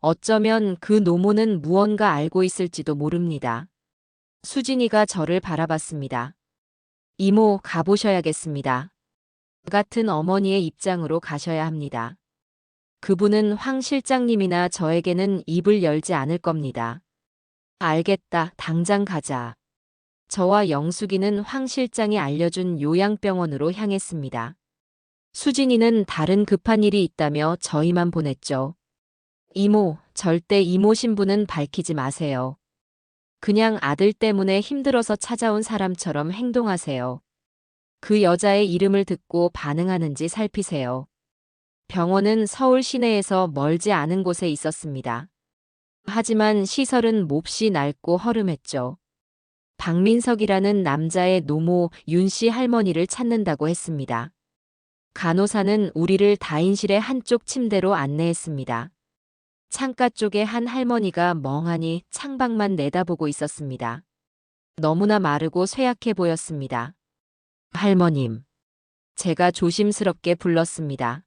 어쩌면 그 노모는 무언가 알고 있을지도 모릅니다. 수진이가 저를 바라봤습니다. 이모, 가보셔야겠습니다. 같은 어머니의 입장으로 가셔야 합니다. 그분은 황 실장님이나 저에게는 입을 열지 않을 겁니다. 알겠다, 당장 가자. 저와 영숙이는 황 실장이 알려준 요양병원으로 향했습니다. 수진이는 다른 급한 일이 있다며 저희만 보냈죠. 이모, 절대 이모 신분은 밝히지 마세요. 그냥 아들 때문에 힘들어서 찾아온 사람처럼 행동하세요. 그 여자의 이름을 듣고 반응하는지 살피세요. 병원은 서울 시내에서 멀지 않은 곳에 있었습니다. 하지만 시설은 몹시 낡고 허름했죠. 박민석이라는 남자의 노모 윤 씨 할머니를 찾는다고 했습니다. 간호사는 우리를 다인실의 한쪽 침대로 안내했습니다. 창가 쪽에 한 할머니가 멍하니 창밖만 내다보고 있었습니다. 너무나 마르고 쇠약해 보였습니다. 할머님. 제가 조심스럽게 불렀습니다.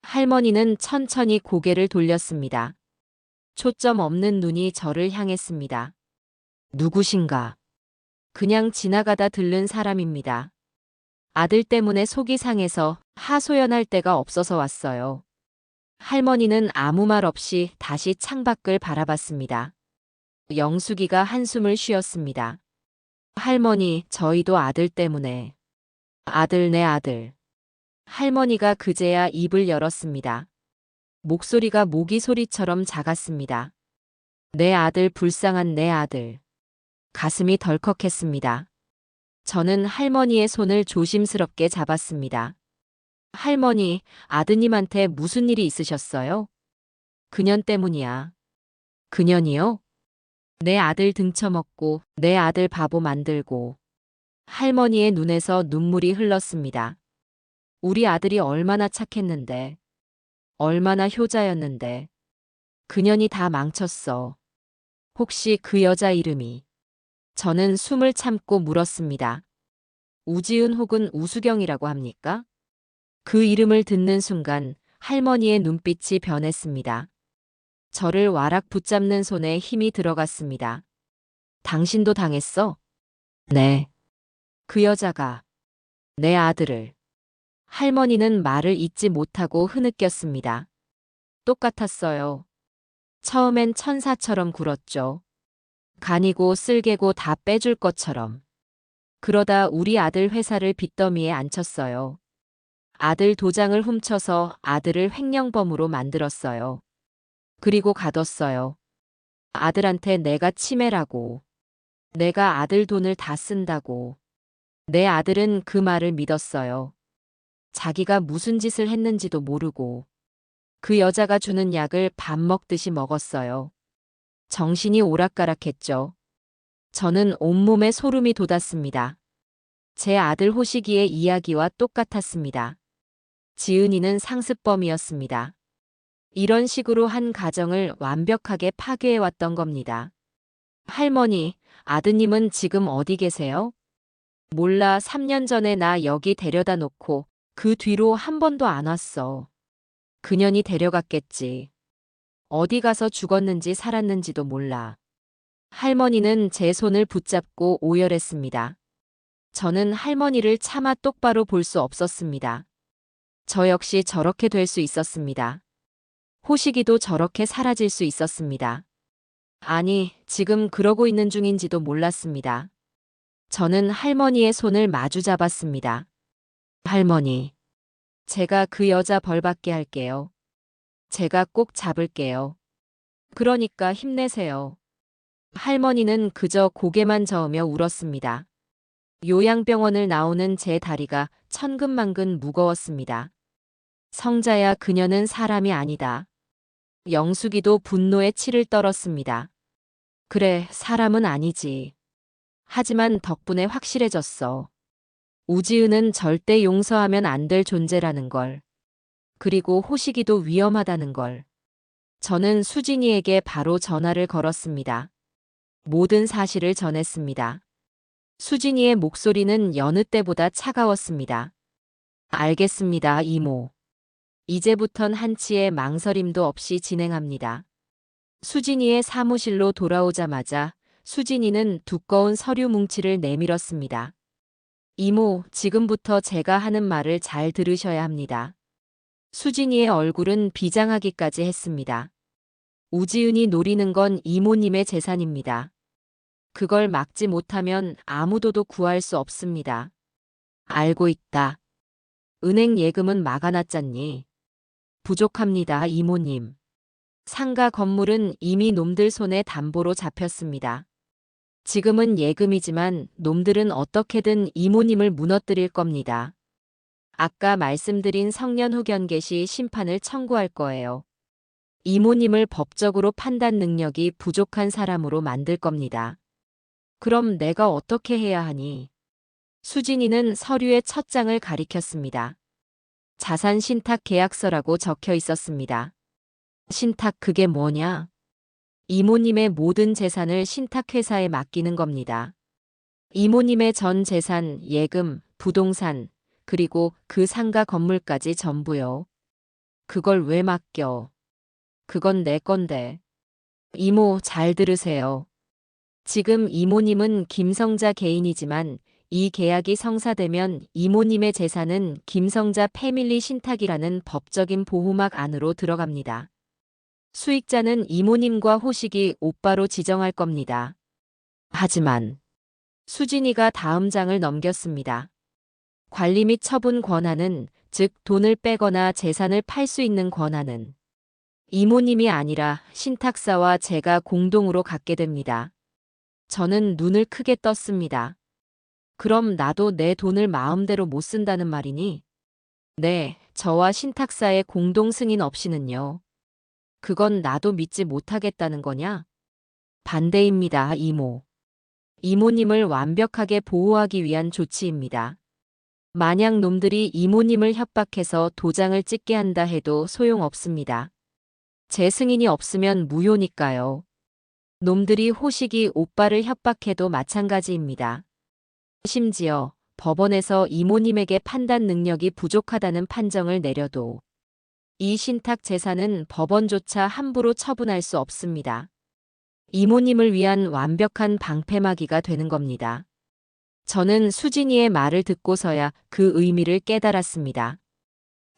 할머니는 천천히 고개를 돌렸습니다. 초점 없는 눈이 저를 향했습니다. 누구신가? 그냥 지나가다 들른 사람입니다. 아들 때문에 속이 상해서 하소연할 데가 없어서 왔어요. 할머니는 아무 말 없이 다시 창밖을 바라봤습니다. 영숙이가 한숨을 쉬었습니다. 할머니, 저희도 아들 때문에. 아들, 내 아들. 할머니가 그제야 입을 열었습니다. 목소리가 모기 소리처럼 작았습니다. 내 아들, 불쌍한 내 아들. 가슴이 덜컥했습니다. 저는 할머니의 손을 조심스럽게 잡았습니다. 할머니, 아드님한테 무슨 일이 있으셨어요? 그년 때문이야. 그년이요? 내 아들 등쳐먹고 내 아들 바보 만들고. 할머니의 눈에서 눈물이 흘렀습니다. 우리 아들이 얼마나 착했는데. 얼마나 효자였는데. 그년이 다 망쳤어. 혹시 그 여자 이름이? 저는 숨을 참고 물었습니다. 우지은 혹은 우수경이라고 합니까? 그 이름을 듣는 순간 할머니의 눈빛이 변했습니다. 저를 와락 붙잡는 손에 힘이 들어갔습니다. 당신도 당했어? 네. 그 여자가 내 아들을. 할머니는 말을 잇지 못하고 흐느꼈습니다. 똑같았어요. 처음엔 천사처럼 굴었죠. 간이고 쓸개고 다 빼줄 것처럼. 그러다 우리 아들 회사를 빚더미에 앉혔어요. 아들 도장을 훔쳐서 아들을 횡령범으로 만들었어요. 그리고 가뒀어요. 아들한테 내가 치매라고. 내가 아들 돈을 다 쓴다고. 내 아들은 그 말을 믿었어요. 자기가 무슨 짓을 했는지도 모르고 그 여자가 주는 약을 밥 먹듯이 먹었어요. 정신이 오락가락했죠. 저는 온몸에 소름이 돋았습니다. 제 아들 호식이의 이야기와 똑같았습니다. 지은이는 상습범이었습니다. 이런 식으로 한 가정을 완벽하게 파괴해왔던 겁니다. 할머니, 아드님은 지금 어디 계세요? 몰라, 3년 전에 나 여기 데려다 놓고 그 뒤로 한 번도 안 왔어. 그년이 데려갔겠지. 어디 가서 죽었는지 살았는지도 몰라. 할머니는 제 손을 붙잡고 오열했습니다. 저는 할머니를 차마 똑바로 볼 수 없었습니다. 저 역시 저렇게 될 수 있었습니다. 호식이도 저렇게 사라질 수 있었습니다. 아니, 지금 그러고 있는 중인지도 몰랐습니다. 저는 할머니의 손을 마주 잡았습니다. 할머니, 제가 그 여자 벌받게 할게요. 제가 꼭 잡을게요. 그러니까 힘내세요. 할머니는 그저 고개만 저으며 울었습니다. 요양병원을 나오는 제 다리가 천근만근 무거웠습니다. 성자야, 그녀는 사람이 아니다. 영숙이도 분노에 치를 떨었습니다. 그래, 사람은 아니지. 하지만 덕분에 확실해졌어. 우지은은 절대 용서하면 안 될 존재라는 걸. 그리고 호식이도 위험하다는 걸. 저는 수진이에게 바로 전화를 걸었습니다. 모든 사실을 전했습니다. 수진이의 목소리는 여느 때보다 차가웠습니다. 알겠습니다, 이모. 이제부턴 한치의 망설임도 없이 진행합니다. 수진이의 사무실로 돌아오자마자 수진이는 두꺼운 서류 뭉치를 내밀었습니다. 이모, 지금부터 제가 하는 말을 잘 들으셔야 합니다. 수진이의 얼굴은 비장하기까지 했습니다. 우지은이 노리는 건 이모님의 재산입니다. 그걸 막지 못하면 아무도도 구할 수 없습니다. 알고 있다. 은행 예금은 막아놨잖니. 부족합니다, 이모님. 상가 건물은 이미 놈들 손에 담보로 잡혔습니다. 지금은 예금이지만 놈들은 어떻게든 이모님을 무너뜨릴 겁니다. 아까 말씀드린 성년후견 개시 심판을 청구할 거예요. 이모님을 법적으로 판단 능력이 부족한 사람으로 만들 겁니다. 그럼 내가 어떻게 해야 하니? 수진이는 서류의 첫 장을 가리켰습니다. 자산 신탁 계약서라고 적혀 있었습니다. 신탁 그게 뭐냐? 이모님의 모든 재산을 신탁회사에 맡기는 겁니다. 이모님의 전 재산, 예금, 부동산, 그리고 그 상가 건물까지 전부요. 그걸 왜 맡겨? 그건 내 건데. 이모, 잘 들으세요. 지금 이모님은 김성자 개인이지만 이 계약이 성사되면 이모님의 재산은 김성자 패밀리 신탁이라는 법적인 보호막 안으로 들어갑니다. 수익자는 이모님과 호식이 오빠로 지정할 겁니다. 하지만 수진이가 다음 장을 넘겼습니다. 관리 및 처분 권한은, 즉 돈을 빼거나 재산을 팔 수 있는 권한은 이모님이 아니라 신탁사와 제가 공동으로 갖게 됩니다. 저는 눈을 크게 떴습니다. 그럼 나도 내 돈을 마음대로 못 쓴다는 말이니? 네, 저와 신탁사의 공동 승인 없이는요. 그건 나도 믿지 못하겠다는 거냐? 반대입니다, 이모. 이모님을 완벽하게 보호하기 위한 조치입니다. 만약 놈들이 이모님을 협박해서 도장을 찍게 한다 해도 소용없습니다. 제 승인이 없으면 무효니까요. 놈들이 호식이 오빠를 협박해도 마찬가지입니다. 심지어 법원에서 이모님에게 판단 능력이 부족하다는 판정을 내려도 이 신탁 재산은 법원조차 함부로 처분할 수 없습니다. 이모님을 위한 완벽한 방패막이가 되는 겁니다. 저는 수진이의 말을 듣고서야 그 의미를 깨달았습니다.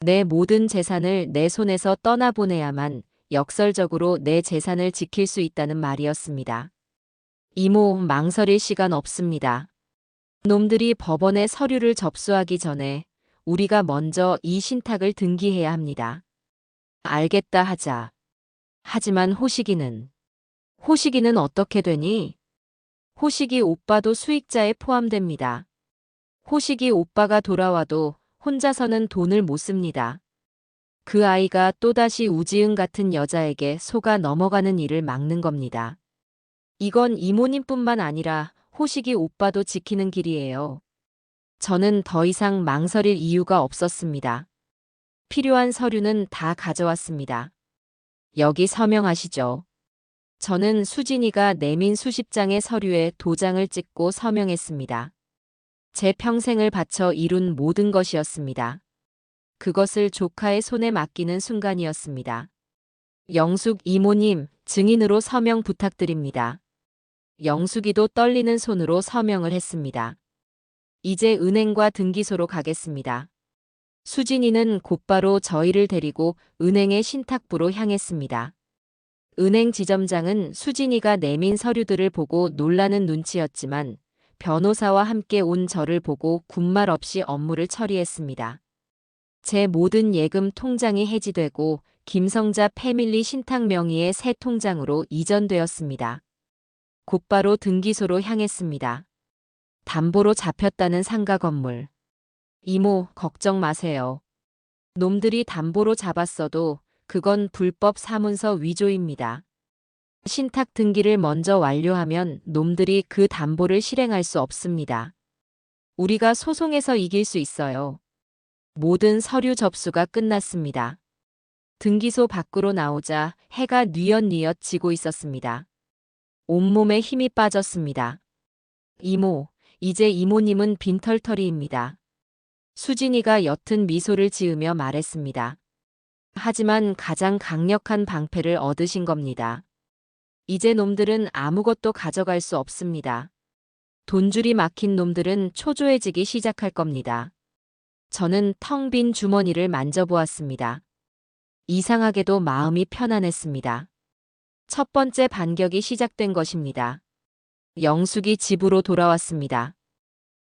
내 모든 재산을 내 손에서 떠나보내야만 역설적으로 내 재산을 지킬 수 있다는 말이었습니다. 이모, 망설일 시간 없습니다. 놈들이 법원에 서류를 접수하기 전에 우리가 먼저 이 신탁을 등기해야 합니다. 알겠다 하자. 하지만 호식이는 어떻게 되니? 호식이 오빠도 수익자에 포함됩니다. 호식이 오빠가 돌아와도 혼자서는 돈을 못 씁니다. 그 아이가 또다시 우지은 같은 여자에게 속아 넘어가는 일을 막는 겁니다. 이건 이모님뿐만 아니라 호식이 오빠도 지키는 길이에요. 저는 더 이상 망설일 이유가 없었습니다. 필요한 서류는 다 가져왔습니다. 여기 서명하시죠. 저는 수진이가 내민 수십 장의 서류에 도장을 찍고 서명했습니다. 제 평생을 바쳐 이룬 모든 것이었습니다. 그것을 조카의 손에 맡기는 순간이었습니다. 영숙 이모님, 증인으로 서명 부탁드립니다. 영숙이도 떨리는 손으로 서명을 했습니다. 이제 은행과 등기소로 가겠습니다. 수진이는 곧바로 저희를 데리고 은행의 신탁부로 향했습니다. 은행 지점장은 수진이가 내민 서류들을 보고 놀라는 눈치였지만 변호사와 함께 온 저를 보고 군말 없이 업무를 처리했습니다. 제 모든 예금 통장이 해지되고 김성자 패밀리 신탁 명의의 새 통장으로 이전되었습니다. 곧바로 등기소로 향했습니다. 담보로 잡혔다는 상가 건물. 이모, 걱정 마세요. 놈들이 담보로 잡았어도 그건 불법 사문서 위조입니다. 신탁 등기를 먼저 완료하면 놈들이 그 담보를 실행할 수 없습니다. 우리가 소송에서 이길 수 있어요. 모든 서류 접수가 끝났습니다. 등기소 밖으로 나오자 해가 뉘엿뉘엿 지고 있었습니다. 온몸에 힘이 빠졌습니다. 이모, 이제 이모님은 빈털터리입니다. 수진이가 옅은 미소를 지으며 말했습니다. 하지만 가장 강력한 방패를 얻으신 겁니다. 이제 놈들은 아무것도 가져갈 수 없습니다. 돈줄이 막힌 놈들은 초조해지기 시작할 겁니다. 저는 텅 빈 주머니를 만져보았습니다. 이상하게도 마음이 편안했습니다. 첫 번째 반격이 시작된 것입니다. 영숙이 집으로 돌아왔습니다.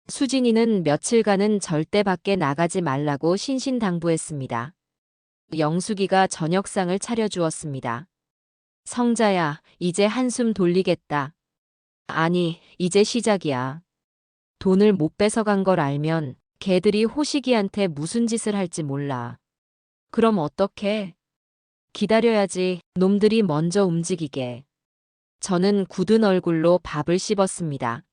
수진이는 며칠간은 절대 밖에 나가지 말라고 신신당부했습니다. 영숙이가 저녁상을 차려주었습니다. 성자야, 이제 한숨 돌리겠다. 아니, 이제 시작이야. 돈을 못 뺏어간 걸 알면 걔들이 호식이한테 무슨 짓을 할지 몰라. 그럼 어떡해? 기다려야지, 놈들이 먼저 움직이게. 저는 굳은 얼굴로 밥을 씹었습니다.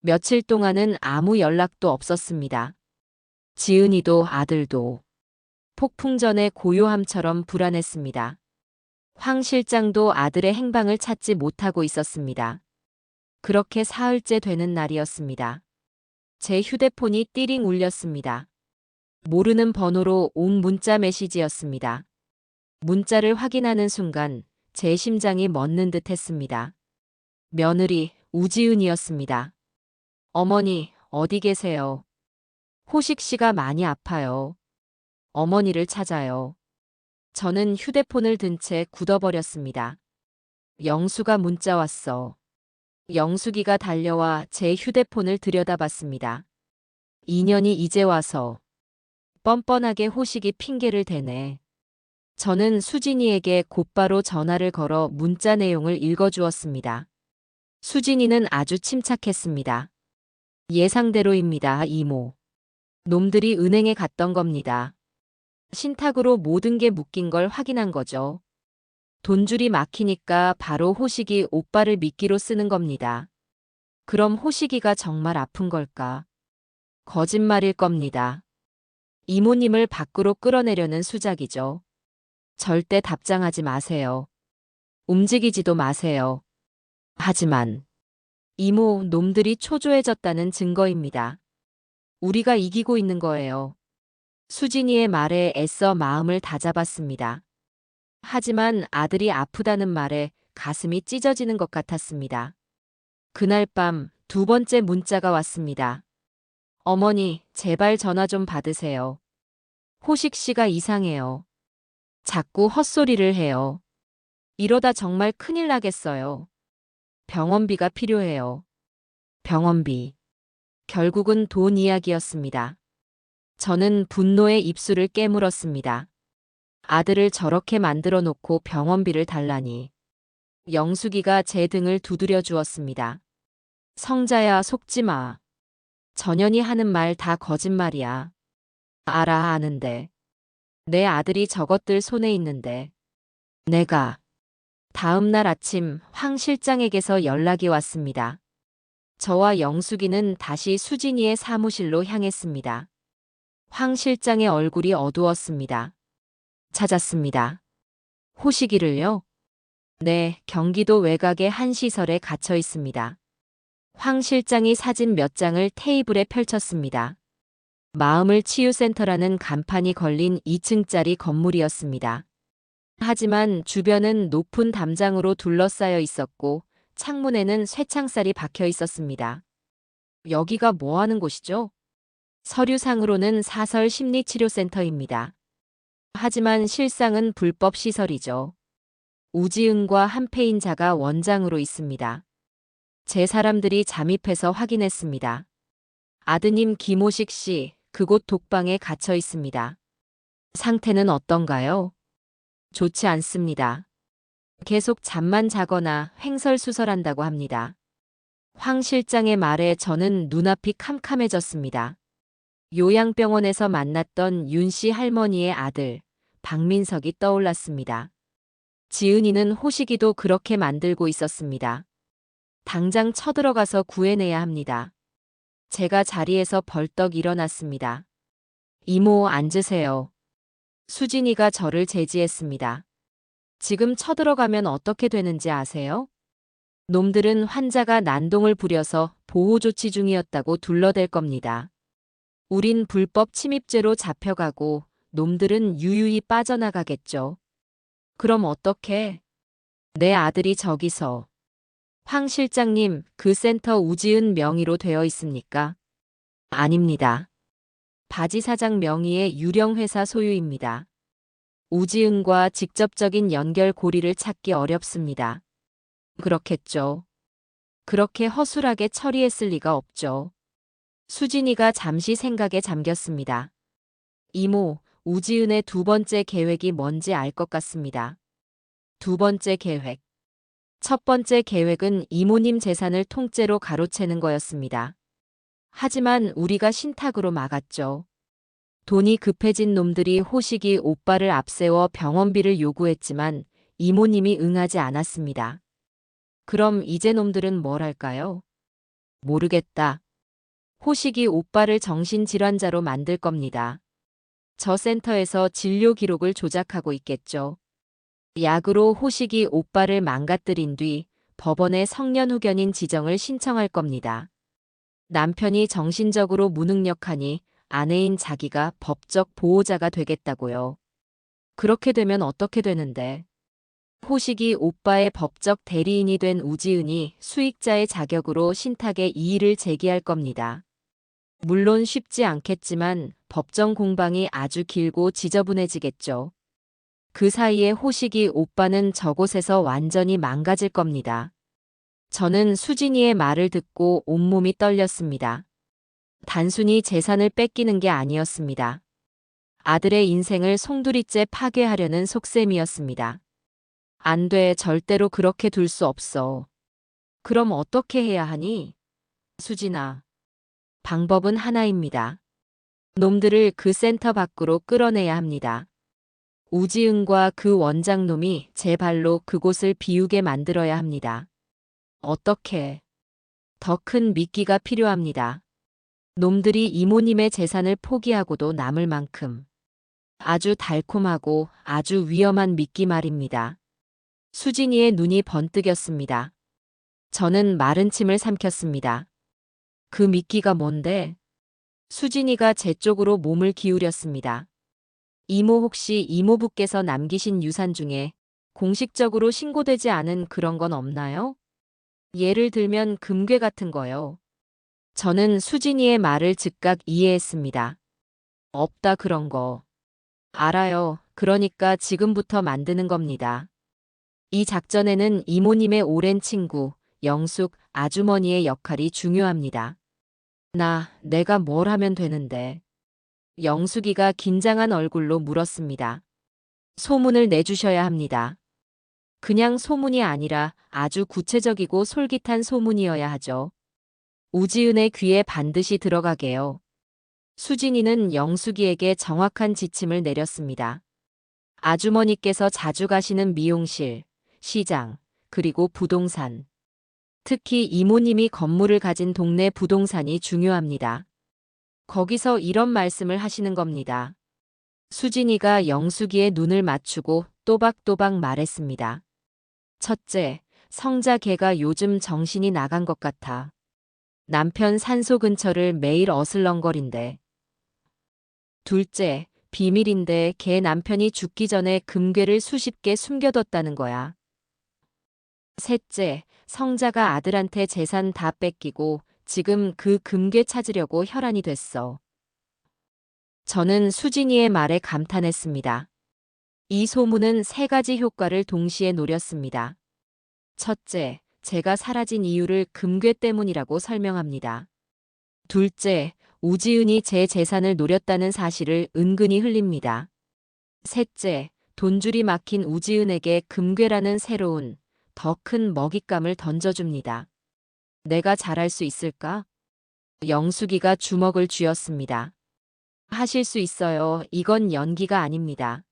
며칠 동안은 아무 연락도 없었습니다. 지은이도 아들도. 폭풍 전의 고요함처럼 불안했습니다. 황 실장도 아들의 행방을 찾지 못하고 있었습니다. 그렇게 사흘째 되는 날이었습니다. 제 휴대폰이 띠링 울렸습니다. 모르는 번호로 온 문자 메시지였습니다. 문자를 확인하는 순간 제 심장이 멎는 듯 했습니다. 며느리 우지은이었습니다. 어머니, 어디 계세요? 호식 씨가 많이 아파요. 어머니를 찾아요. 저는 휴대폰을 든 채 굳어버렸습니다. 영수가 문자 왔어. 영숙이가 달려와 제 휴대폰을 들여다봤습니다. 인연이 이제 와서. 뻔뻔하게 호식이 핑계를 대네. 저는 수진이에게 곧바로 전화를 걸어 문자 내용을 읽어주었습니다. 수진이는 아주 침착했습니다. 예상대로입니다, 이모. 놈들이 은행에 갔던 겁니다. 신탁으로 모든 게 묶인 걸 확인한 거죠. 돈줄이 막히니까 바로 호식이 오빠를 미끼로 쓰는 겁니다. 그럼 호식이가 정말 아픈 걸까? 거짓말일 겁니다. 이모님을 밖으로 끌어내려는 수작이죠. 절대 답장하지 마세요. 움직이지도 마세요. 하지만 이모, 놈들이 초조해졌다는 증거입니다. 우리가 이기고 있는 거예요. 수진이의 말에 애써 마음을 다잡았습니다. 하지만 아들이 아프다는 말에 가슴이 찢어지는 것 같았습니다. 그날 밤 두 번째 문자가 왔습니다. 어머니, 제발 전화 좀 받으세요. 호식 씨가 이상해요. 자꾸 헛소리를 해요. 이러다 정말 큰일 나겠어요. 병원비가 필요해요. 병원비. 결국은 돈 이야기였습니다. 저는 분노에 입술을 깨물었습니다. 아들을 저렇게 만들어 놓고 병원비를 달라니. 영숙이가 제 등을 두드려 주었습니다. 성자야, 속지 마. 전현이 하는 말 다 거짓말이야. 알아, 아는데. 내 아들이 저것들 손에 있는데. 내가. 다음 날 아침 황 실장에게서 연락이 왔습니다. 저와 영숙이는 다시 수진이의 사무실로 향했습니다. 황 실장의 얼굴이 어두웠습니다. 찾았습니다. 호식이를요? 네, 경기도 외곽의 한 시설에 갇혀 있습니다. 황 실장이 사진 몇 장을 테이블에 펼쳤습니다. 마음을 치유센터라는 간판이 걸린 2층짜리 건물이었습니다. 하지만 주변은 높은 담장으로 둘러싸여 있었고 창문에는 쇠창살이 박혀 있었습니다. 여기가 뭐 하는 곳이죠? 서류상으로는 사설 심리치료센터입니다. 하지만 실상은 불법 시설이죠. 우지은과 한패인자가 원장으로 있습니다. 제 사람들이 잠입해서 확인했습니다. 아드님 김호식 씨, 그곳 독방에 갇혀 있습니다. 상태는 어떤가요? 좋지 않습니다. 계속 잠만 자거나 횡설수설한다고 합니다. 황 실장의 말에 저는 눈앞이 캄캄해졌습니다. 요양병원에서 만났던 윤 씨 할머니의 아들, 박민석이 떠올랐습니다. 지은이는 호식이도 그렇게 만들고 있었습니다. 당장 쳐들어가서 구해내야 합니다. 제가 자리에서 벌떡 일어났습니다. 이모, 앉으세요. 수진이가 저를 제지했습니다. 지금 쳐들어가면 어떻게 되는지 아세요? 놈들은 환자가 난동을 부려서 보호조치 중이었다고 둘러댈 겁니다. 우린 불법 침입죄로 잡혀가고 놈들은 유유히 빠져나가겠죠. 그럼 어떡해? 내 아들이 저기서. 황 실장님, 그 센터 우지은 명의로 되어 있습니까? 아닙니다. 바지 사장 명의의 유령회사 소유입니다. 우지은과 직접적인 연결고리를 찾기 어렵습니다. 그렇겠죠. 그렇게 허술하게 처리했을 리가 없죠. 수진이가 잠시 생각에 잠겼습니다. 이모, 우지은의 두 번째 계획이 뭔지 알 것 같습니다. 두 번째 계획. 첫 번째 계획은 이모님 재산을 통째로 가로채는 거였습니다. 하지만 우리가 신탁으로 막았죠. 돈이 급해진 놈들이 호식이 오빠를 앞세워 병원비를 요구했지만 이모님이 응하지 않았습니다. 그럼 이제 놈들은 뭘 할까요? 모르겠다. 호식이 오빠를 정신질환자로 만들 겁니다. 저 센터에서 진료 기록을 조작하고 있겠죠. 약으로 호식이 오빠를 망가뜨린 뒤 법원에 성년후견인 지정을 신청할 겁니다. 남편이 정신적으로 무능력하니 아내인 자기가 법적 보호자가 되겠다고요. 그렇게 되면 어떻게 되는데? 호식이 오빠의 법적 대리인이 된 우지은이 수익자의 자격으로 신탁에 이의를 제기할 겁니다. 물론 쉽지 않겠지만 법정 공방이 아주 길고 지저분해지겠죠. 그 사이에 호식이 오빠는 저곳에서 완전히 망가질 겁니다. 저는 수진이의 말을 듣고 온몸이 떨렸습니다. 단순히 재산을 뺏기는 게 아니었습니다. 아들의 인생을 송두리째 파괴하려는 속셈이었습니다. 안 돼, 절대로 그렇게 둘 수 없어. 그럼 어떻게 해야 하니? 수진아. 방법은 하나입니다. 놈들을 그 센터 밖으로 끌어내야 합니다. 우지은과 그 원장놈이 제 발로 그곳을 비우게 만들어야 합니다. 어떻게? 더 큰 미끼가 필요합니다. 놈들이 이모님의 재산을 포기하고도 남을 만큼. 아주 달콤하고 아주 위험한 미끼 말입니다. 수진이의 눈이 번뜩였습니다. 저는 마른 침을 삼켰습니다. 그 미끼가 뭔데? 수진이가 제 쪽으로 몸을 기울였습니다. 이모, 혹시 이모부께서 남기신 유산 중에 공식적으로 신고되지 않은 그런 건 없나요? 예를 들면 금괴 같은 거요. 저는 수진이의 말을 즉각 이해했습니다. 없다, 그런 거. 알아요. 그러니까 지금부터 만드는 겁니다. 이 작전에는 이모님의 오랜 친구, 영숙 아주머니의 역할이 중요합니다. 내가 뭘 하면 되는데? 영숙이가 긴장한 얼굴로 물었습니다. 소문을 내주셔야 합니다. 그냥 소문이 아니라 아주 구체적이고 솔깃한 소문이어야 하죠. 우지은의 귀에 반드시 들어가게요. 수진이는 영숙이에게 정확한 지침을 내렸습니다. 아주머니께서 자주 가시는 미용실, 시장, 그리고 부동산. 특히 이모님이 건물을 가진 동네 부동산이 중요합니다. 거기서 이런 말씀을 하시는 겁니다. 수진이가 영숙이의 눈을 맞추고 또박또박 말했습니다. 첫째, 성자 걔가 요즘 정신이 나간 것 같아. 남편 산소 근처를 매일 어슬렁거린대. 둘째, 비밀인데 걔 남편이 죽기 전에 금괴를 수십 개 숨겨뒀다는 거야. 셋째, 성자가 아들한테 재산 다 뺏기고 지금 그 금괴 찾으려고 혈안이 됐어. 저는 수진이의 말에 감탄했습니다. 이 소문은 세 가지 효과를 동시에 노렸습니다. 첫째, 제가 사라진 이유를 금괴 때문이라고 설명합니다. 둘째, 우지은이 제 재산을 노렸다는 사실을 은근히 흘립니다. 셋째, 돈줄이 막힌 우지은에게 금괴라는 새로운, 더 큰 먹잇감을 던져줍니다. 내가 잘할 수 있을까? 영숙이가 주먹을 쥐었습니다. 하실 수 있어요. 이건 연기가 아닙니다.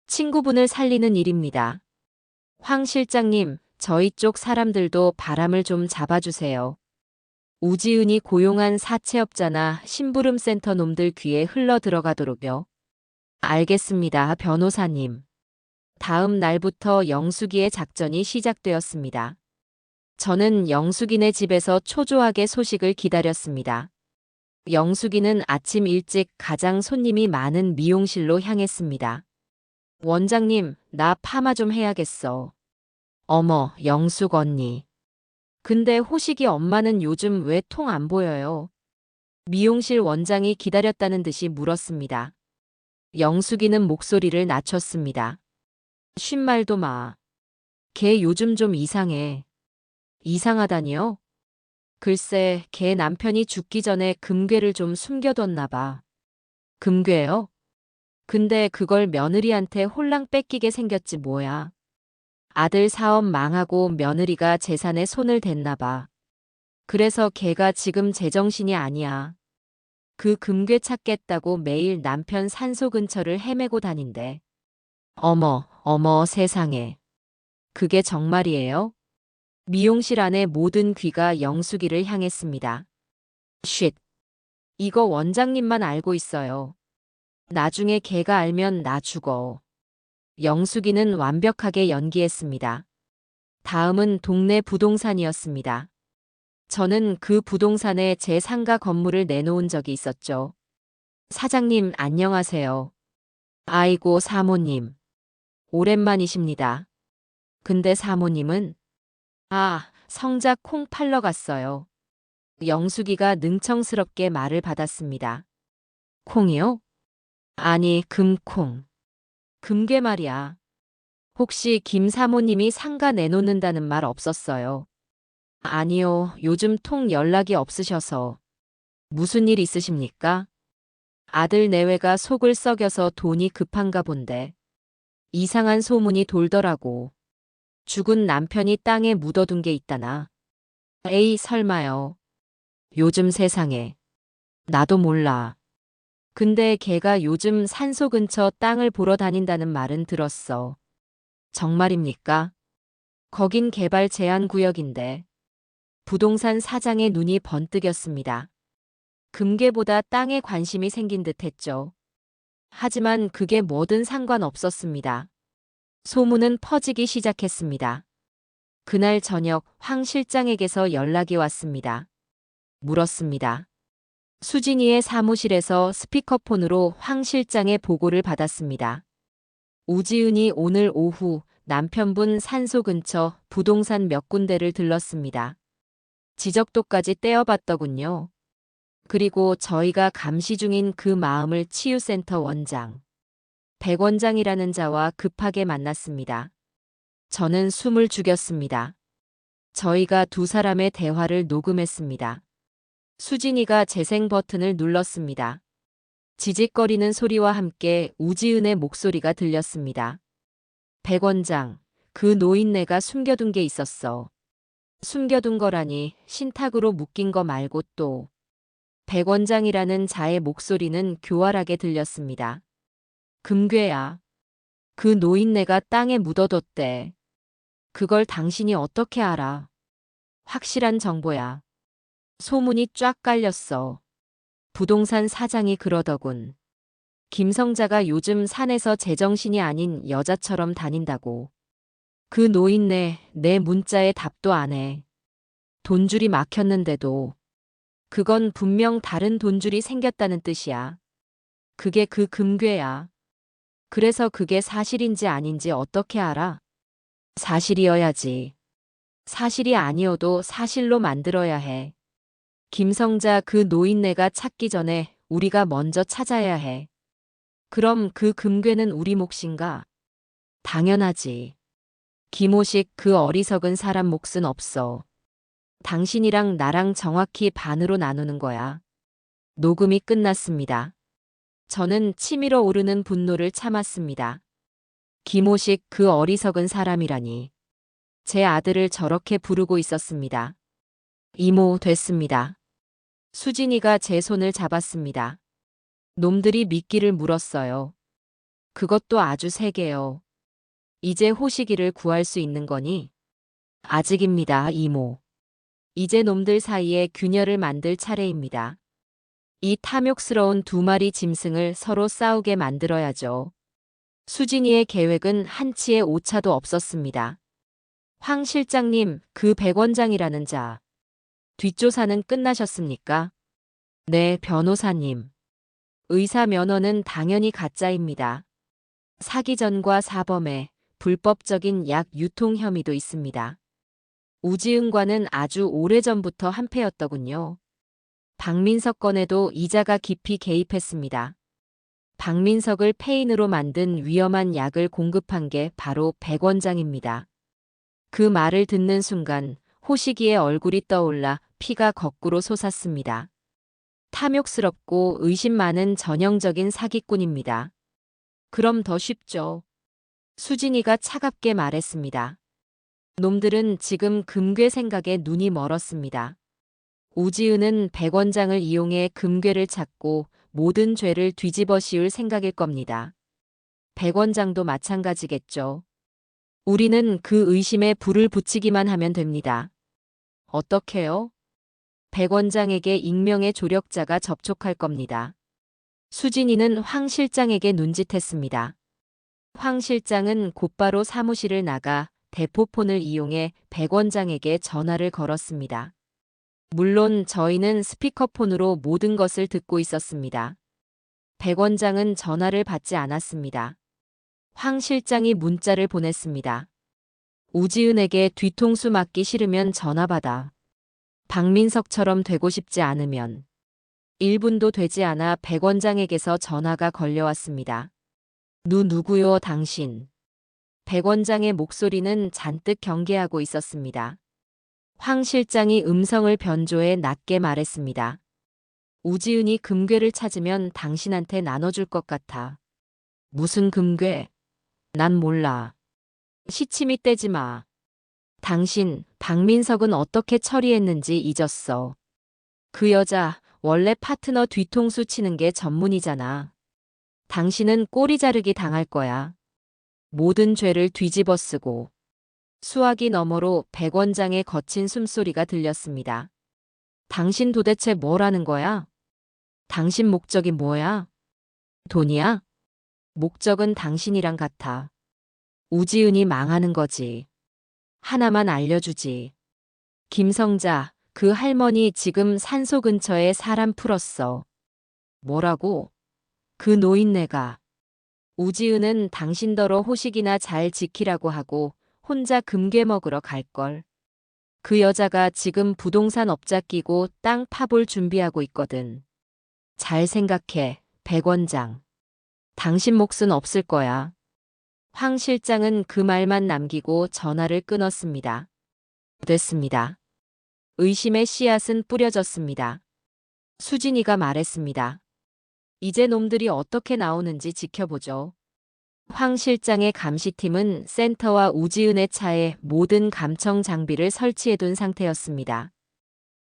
친구분을 살리는 일입니다. 황 실장님, 저희 쪽 사람들도 바람을 좀 잡아주세요. 우지은이 고용한 사채업자나 심부름센터 놈들 귀에 흘러 들어가도록요. 알겠습니다, 변호사님. 다음 날부터 영숙이의 작전이 시작되었습니다. 저는 영숙이네 집에서 초조하게 소식을 기다렸습니다. 영숙이는 아침 일찍 가장 손님이 많은 미용실로 향했습니다. 원장님, 나 파마 좀 해야겠어. 어머, 영숙 언니. 근데 호식이 엄마는 요즘 왜 통 안 보여요? 미용실 원장이 기다렸다는 듯이 물었습니다. 영숙이는 목소리를 낮췄습니다. 쉰 말도 마. 걔 요즘 좀 이상해. 이상하다니요? 글쎄, 걔 남편이 죽기 전에 금괴를 좀 숨겨뒀나 봐. 금괴요? 근데 그걸 며느리한테 홀랑 뺏기게 생겼지 뭐야. 아들 사업 망하고 며느리가 재산에 손을 댔나 봐. 그래서 걔가 지금 제정신이 아니야. 그 금괴 찾겠다고 매일 남편 산소 근처를 헤매고 다닌대. 어머, 어머 세상에. 그게 정말이에요? 미용실 안의 모든 귀가 영숙이를 향했습니다. 쉿. 이거 원장님만 알고 있어요. 나중에 걔가 알면 나 죽어. 영숙이는 완벽하게 연기했습니다. 다음은 동네 부동산이었습니다. 저는 그 부동산에 제 상가 건물을 내놓은 적이 있었죠. 사장님, 안녕하세요. 아이고, 사모님. 오랜만이십니다. 근데 사모님은? 아, 성자 콩 팔러 갔어요. 영숙이가 능청스럽게 말을 받았습니다. 콩이요? 아니, 금콩. 금괴 말이야. 혹시 김 사모님이 상가 내놓는다는 말 없었어요? 아니요, 요즘 통 연락이 없으셔서. 무슨 일 있으십니까? 아들 내외가 속을 썩여서 돈이 급한가 본데. 이상한 소문이 돌더라고. 죽은 남편이 땅에 묻어둔 게 있다나. 에이, 설마요. 요즘 세상에. 나도 몰라. 근데 걔가 요즘 산소 근처 땅을 보러 다닌다는 말은 들었어. 정말입니까? 거긴 개발 제한 구역인데. 부동산 사장의 눈이 번뜩였습니다. 금괴보다 땅에 관심이 생긴 듯 했죠. 하지만 그게 뭐든 상관없었습니다. 소문은 퍼지기 시작했습니다. 그날 저녁 황 실장에게서 연락이 왔습니다. 물었습니다. 수진이의 사무실에서 스피커폰으로 황 실장의 보고를 받았습니다. 우지은이 오늘 오후 남편분 산소 근처 부동산 몇 군데를 들렀습니다. 지적도까지 떼어봤더군요. 그리고 저희가 감시 중인 그 마음을 치유센터 원장, 백 원장이라는 자와 급하게 만났습니다. 저는 숨을 죽였습니다. 저희가 두 사람의 대화를 녹음했습니다. 수진이가 재생 버튼을 눌렀습니다. 지직거리는 소리와 함께 우지은의 목소리가 들렸습니다. 백 원장, 그 노인네가 숨겨둔 게 있었어. 숨겨둔 거라니 신탁으로 묶인 거 말고 또. 백 원장이라는 자의 목소리는 교활하게 들렸습니다. 금괴야. 그 노인네가 땅에 묻어뒀대. 그걸 당신이 어떻게 알아? 확실한 정보야. 소문이 쫙 깔렸어. 부동산 사장이 그러더군. 김성자가 요즘 산에서 제정신이 아닌 여자처럼 다닌다고. 그 노인네 내 문자에 답도 안 해. 돈줄이 막혔는데도. 그건 분명 다른 돈줄이 생겼다는 뜻이야. 그게 그 금괴야. 그래서 그게 사실인지 아닌지 어떻게 알아? 사실이어야지. 사실이 아니어도 사실로 만들어야 해. 김성자 그 노인네가 찾기 전에 우리가 먼저 찾아야 해. 그럼 그 금괴는 우리 몫인가? 당연하지. 김호식 그 어리석은 사람 몫은 없어. 당신이랑 나랑 정확히 반으로 나누는 거야. 녹음이 끝났습니다. 저는 치밀어 오르는 분노를 참았습니다. 김호식 그 어리석은 사람이라니. 제 아들을 저렇게 부르고 있었습니다. 이모 됐습니다. 수진이가 제 손을 잡았습니다. 놈들이 미끼를 물었어요. 그것도 아주 세게요. 이제 호식이를 구할 수 있는 거니? 아직입니다, 이모. 이제 놈들 사이에 균열을 만들 차례입니다. 이 탐욕스러운 두 마리 짐승을 서로 싸우게 만들어야죠. 수진이의 계획은 한치의 오차도 없었습니다. 황 실장님, 그 백 원장이라는 자. 뒷조사는 끝나셨습니까? 네, 변호사님. 의사 면허는 당연히 가짜입니다. 사기전과 사범에 불법적인 약 유통 혐의도 있습니다. 우지은과는 아주 오래전부터 한패였더군요. 박민석 건에도 이자가 깊이 개입했습니다. 박민석을 폐인으로 만든 위험한 약을 공급한 게 바로 백 원장입니다. 그 말을 듣는 순간 호식이의 얼굴이 떠올라 피가 거꾸로 솟았습니다. 탐욕스럽고 의심 많은 전형적인 사기꾼입니다. 그럼 더 쉽죠. 수진이가 차갑게 말했습니다. 놈들은 지금 금괴 생각에 눈이 멀었습니다. 우지은은 백 원장을 이용해 금괴를 찾고 모든 죄를 뒤집어 씌울 생각일 겁니다. 백 원장도 마찬가지겠죠. 우리는 그 의심에 불을 붙이기만 하면 됩니다. 어떻게요? 백 원장에게 익명의 조력자가 접촉할 겁니다. 수진이는 황 실장에게 눈짓했습니다. 황 실장은 곧바로 사무실을 나가 대포폰을 이용해 백 원장에게 전화를 걸었습니다. 물론 저희는 스피커폰으로 모든 것을 듣고 있었습니다. 백 원장은 전화를 받지 않았습니다. 황 실장이 문자를 보냈습니다. 우지은에게 뒤통수 맞기 싫으면 전화 받아. 박민석처럼 되고 싶지 않으면. 1분도 되지 않아 백 원장에게서 전화가 걸려왔습니다. 누구요 당신. 백 원장의 목소리는 잔뜩 경계하고 있었습니다. 황 실장이 음성을 변조해 낮게 말했습니다. 우지은이 금괴를 찾으면 당신한테 나눠줄 것 같아. 무슨 금괴? 난 몰라. 시치미 떼지 마. 당신, 박민석은 어떻게 처리했는지 잊었어. 그 여자, 원래 파트너 뒤통수 치는 게 전문이잖아. 당신은 꼬리 자르기 당할 거야. 모든 죄를 뒤집어 쓰고. 수화기 너머로 백 원장의 거친 숨소리가 들렸습니다. 당신 도대체 뭘 하는 거야? 당신 목적이 뭐야? 돈이야? 목적은 당신이랑 같아. 우지은이 망하는 거지. 하나만 알려주지. 김성자, 그 할머니 지금 산소 근처에 사람 풀었어. 뭐라고? 그 노인네가. 우지은은 당신더러 호식이나 잘 지키라고 하고 혼자 금괴 먹으러 갈걸. 그 여자가 지금 부동산 업자 끼고 땅 파볼 준비하고 있거든. 잘 생각해, 백 원장. 당신 몫은 없을 거야. 황 실장은 그 말만 남기고 전화를 끊었습니다. 됐습니다. 의심의 씨앗은 뿌려졌습니다. 수진이가 말했습니다. 이제 놈들이 어떻게 나오는지 지켜보죠. 황 실장의 감시팀은 센터와 우지은의 차에 모든 감청 장비를 설치해둔 상태였습니다.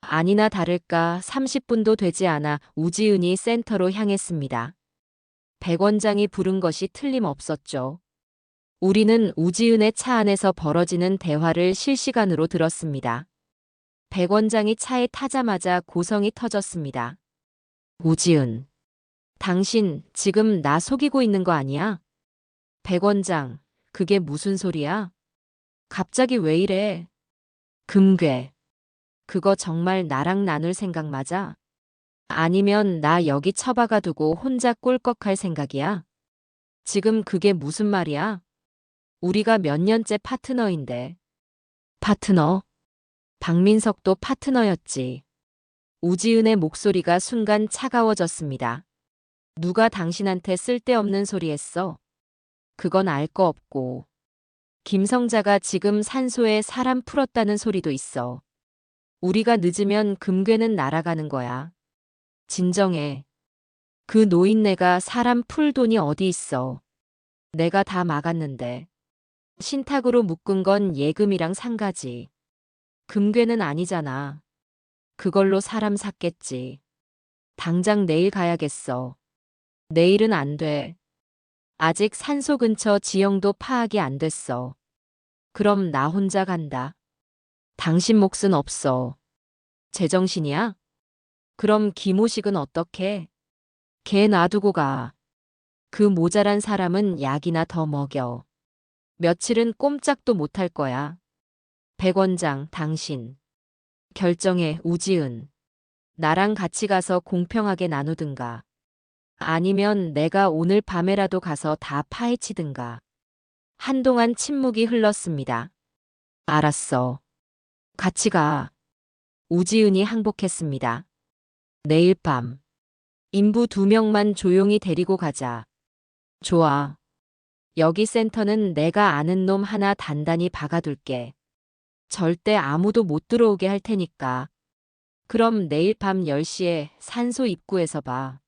아니나 다를까 30분도 되지 않아 우지은이 센터로 향했습니다. 백 원장이 부른 것이 틀림없었죠. 우리는 우지은의 차 안에서 벌어지는 대화를 실시간으로 들었습니다. 백 원장이 차에 타자마자 고성이 터졌습니다. 우지은, 당신 지금 나 속이고 있는 거 아니야? 백 원장, 그게 무슨 소리야? 갑자기 왜 이래? 금괴, 그거 정말 나랑 나눌 생각 맞아? 아니면 나 여기 처박아 두고 혼자 꿀꺽할 생각이야? 지금 그게 무슨 말이야? 우리가 몇 년째 파트너인데. 파트너? 박민석도 파트너였지. 우지은의 목소리가 순간 차가워졌습니다. 누가 당신한테 쓸데없는 소리 했어? 그건 알 거 없고. 김성자가 지금 산소에 사람 풀었다는 소리도 있어. 우리가 늦으면 금괴는 날아가는 거야. 진정해. 그 노인네가 사람 풀 돈이 어디 있어. 내가 다 막았는데. 신탁으로 묶은 건 예금이랑 상가지. 금괴는 아니잖아. 그걸로 사람 샀겠지. 당장 내일 가야겠어. 내일은 안 돼. 아직 산소 근처 지형도 파악이 안 됐어. 그럼 나 혼자 간다. 당신 몫은 없어. 제정신이야? 그럼 김호식은 어떡해? 걔 놔두고 가. 그 모자란 사람은 약이나 더 먹여. 며칠은 꼼짝도 못할 거야. 백 원장, 당신. 결정해, 우지은. 나랑 같이 가서 공평하게 나누든가. 아니면 내가 오늘 밤에라도 가서 다 파헤치든가. 한동안 침묵이 흘렀습니다. 알았어. 같이 가. 우지은이 항복했습니다. 내일 밤. 인부 2명만 조용히 데리고 가자. 좋아. 여기 센터는 내가 아는 놈 하나 단단히 박아둘게. 절대 아무도 못 들어오게 할 테니까. 그럼 내일 밤 10시에 산소 입구에서 봐.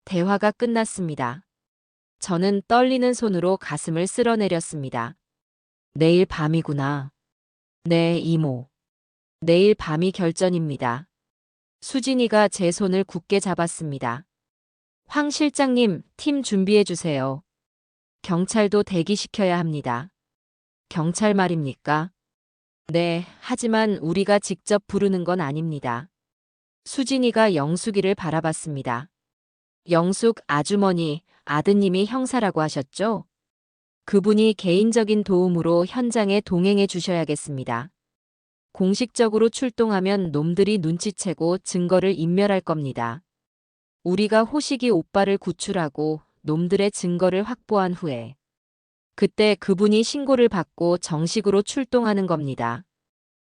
대화가 끝났습니다. 저는 떨리는 손으로 가슴을 쓸어내렸습니다. 내일 밤이구나. 네, 이모. 내일 밤이 결전입니다. 수진이가 제 손을 굳게 잡았습니다. 황 실장님, 팀 준비해 주세요. 경찰도 대기시켜야 합니다. 경찰 말입니까? 네, 하지만 우리가 직접 부르는 건 아닙니다. 수진이가 영숙이를 바라봤습니다. 영숙 아주머니, 아드님이 형사라고 하셨죠? 그분이 개인적인 도움으로 현장에 동행해 주셔야겠습니다. 공식적으로 출동하면 놈들이 눈치채고 증거를 인멸할 겁니다. 우리가 호식이 오빠를 구출하고 놈들의 증거를 확보한 후에 그때 그분이 신고를 받고 정식으로 출동하는 겁니다.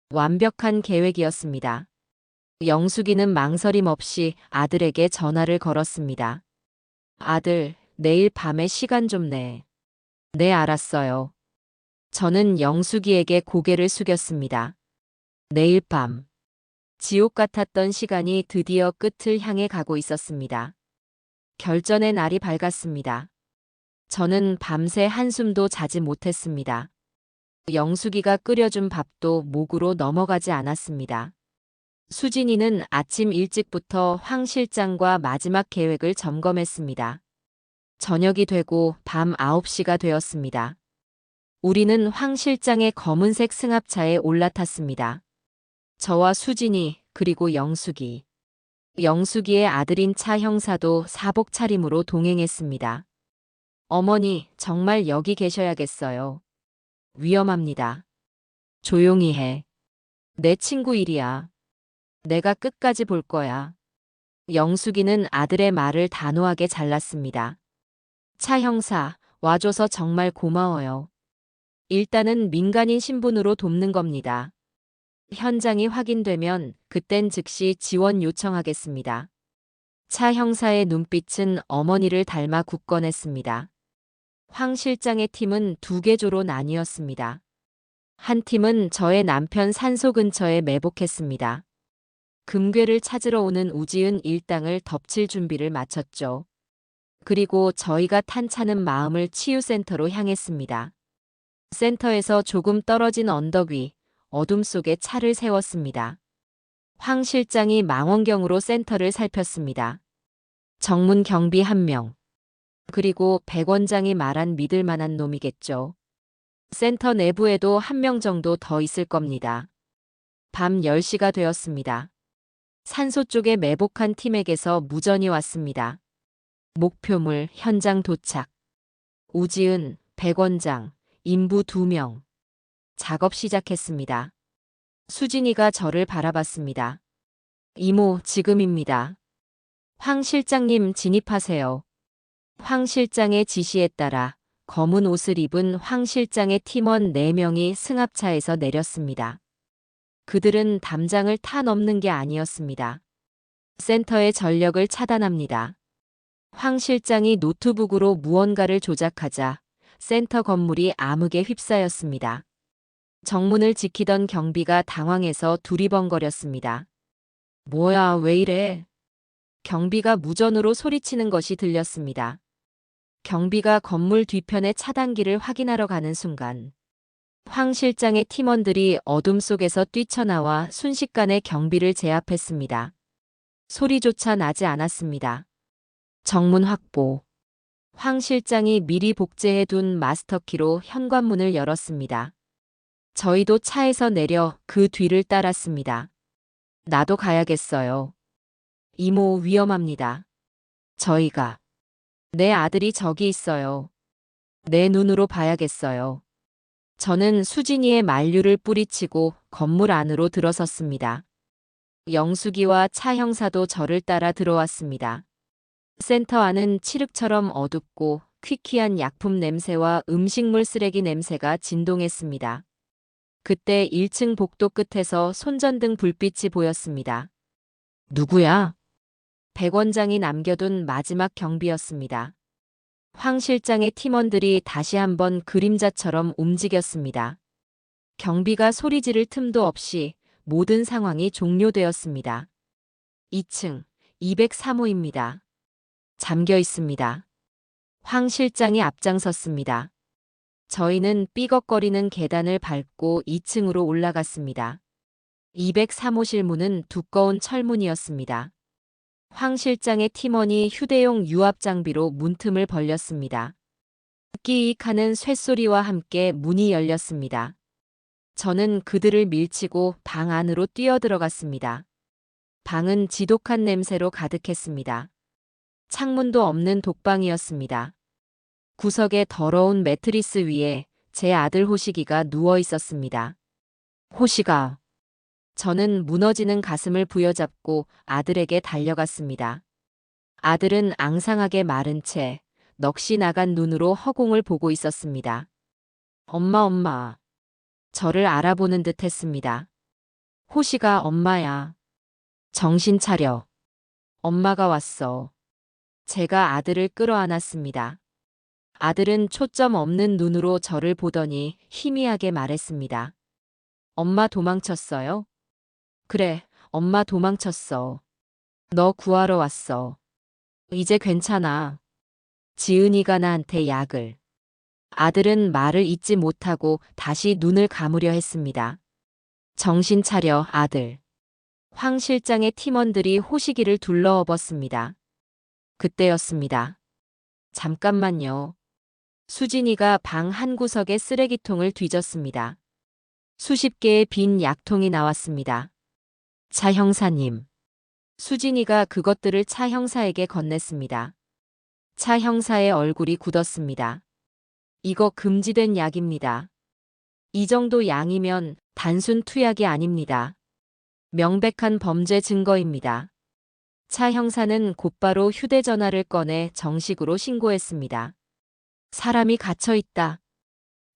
완벽한 계획이었습니다. 영숙이는 망설임 없이 아들에게 전화를 걸었습니다. 아들, 내일 밤에 시간 좀 내. 네, 알았어요. 저는 영숙이에게 고개를 숙였습니다. 내일 밤. 지옥 같았던 시간이 드디어 끝을 향해 가고 있었습니다. 결전의 날이 밝았습니다. 저는 밤새 한숨도 자지 못했습니다. 영숙이가 끓여준 밥도 목으로 넘어가지 않았습니다. 수진이는 아침 일찍부터 황 실장과 마지막 계획을 점검했습니다. 저녁이 되고 밤 9시가 되었습니다. 우리는 황 실장의 검은색 승합차에 올라탔습니다. 저와 수진이 그리고 영숙이. 영숙이의 아들인 차 형사도 사복 차림으로 동행했습니다. 어머니, 정말 여기 계셔야겠어요. 위험합니다. 조용히 해. 내 친구 일이야. 내가 끝까지 볼 거야. 영숙이는 아들의 말을 단호하게 잘랐습니다. 차 형사, 와줘서 정말 고마워요. 일단은 민간인 신분으로 돕는 겁니다. 현장이 확인되면 그땐 즉시 지원 요청하겠습니다. 차 형사의 눈빛은 어머니를 닮아 굳건했습니다. 황 실장의 팀은 2개조로 나뉘었습니다. 한 팀은 저의 남편 산소 근처에 매복했습니다. 금괴를 찾으러 오는 우지은 일당을 덮칠 준비를 마쳤죠. 그리고 저희가 탄 차는 마음을 치유센터로 향했습니다. 센터에서 조금 떨어진 언덕 위, 어둠 속에 차를 세웠습니다. 황 실장이 망원경으로 센터를 살폈습니다. 정문 경비 1명. 그리고 백 원장이 말한 믿을 만한 놈이겠죠. 센터 내부에도 1명 정도 더 있을 겁니다. 밤 10시가 되었습니다. 산소 쪽에 매복한 팀에게서 무전이 왔습니다. 목표물 현장 도착. 우지은, 백 원장, 인부 2명. 작업 시작했습니다. 수진이가 저를 바라봤습니다. 이모, 지금입니다. 황 실장님 진입하세요. 황 실장의 지시에 따라 검은 옷을 입은 황 실장의 팀원 4명이 승합차에서 내렸습니다. 그들은 담장을 타 넘는 게 아니었습니다. 센터의 전력을 차단합니다. 황 실장이 노트북으로 무언가를 조작하자 센터 건물이 암흑에 휩싸였습니다. 정문을 지키던 경비가 당황해서 두리번거렸습니다. 뭐야, 왜 이래? 경비가 무전으로 소리치는 것이 들렸습니다. 경비가 건물 뒤편의 차단기를 확인하러 가는 순간 황 실장의 팀원들이 어둠 속에서 뛰쳐나와 순식간에 경비를 제압했습니다. 소리조차 나지 않았습니다. 정문 확보. 황 실장이 미리 복제해둔 마스터키로 현관문을 열었습니다. 저희도 차에서 내려 그 뒤를 따랐습니다. 나도 가야겠어요. 이모, 위험합니다. 저희가. 내 아들이 저기 있어요. 내 눈으로 봐야겠어요. 저는 수진이의 만류를 뿌리치고 건물 안으로 들어섰습니다. 영숙이와 차 형사도 저를 따라 들어왔습니다. 센터 안은 칠흑처럼 어둡고 퀴퀴한 약품 냄새와 음식물 쓰레기 냄새가 진동했습니다. 그때 1층 복도 끝에서 손전등 불빛이 보였습니다. 누구야? 백 원장이 남겨둔 마지막 경비였습니다. 황 실장의 팀원들이 다시 한번 그림자처럼 움직였습니다. 경비가 소리 지를 틈도 없이 모든 상황이 종료되었습니다. 2층 203호입니다. 잠겨 있습니다. 황 실장이 앞장섰습니다. 저희는 삐걱거리는 계단을 밟고 2층으로 올라갔습니다. 203호실 문은 두꺼운 철문이었습니다. 황 실장의 팀원이 휴대용 유압 장비로 문틈을 벌렸습니다. 끼익하는 쇳소리와 함께 문이 열렸습니다. 저는 그들을 밀치고 방 안으로 뛰어들어갔습니다. 방은 지독한 냄새로 가득했습니다. 창문도 없는 독방이었습니다. 구석에 더러운 매트리스 위에 제 아들 호식이가 누워 있었습니다. 호식아. 저는 무너지는 가슴을 부여잡고 아들에게 달려갔습니다. 아들은 앙상하게 마른 채 넋이 나간 눈으로 허공을 보고 있었습니다. 엄마. 저를 알아보는 듯 했습니다. 호식아, 엄마야. 정신 차려. 엄마가 왔어. 제가 아들을 끌어안았습니다. 아들은 초점 없는 눈으로 저를 보더니 희미하게 말했습니다. 엄마 도망쳤어요? 그래, 엄마 도망쳤어. 너 구하러 왔어. 이제 괜찮아. 지은이가 나한테 약을. 아들은 말을 잇지 못하고 다시 눈을 감으려 했습니다. 정신 차려, 아들. 황 실장의 팀원들이 호식이를 둘러엎었습니다. 그때였습니다. 잠깐만요. 수진이가 방 한 구석에 쓰레기통을 뒤졌습니다. 수십 개의 빈 약통이 나왔습니다. 차 형사님. 수진이가 그것들을 차 형사에게 건넸습니다. 차 형사의 얼굴이 굳었습니다. 이거 금지된 약입니다. 이 정도 양이면 단순 투약이 아닙니다. 명백한 범죄 증거입니다. 차 형사는 곧바로 휴대전화를 꺼내 정식으로 신고했습니다. 사람이 갇혀 있다.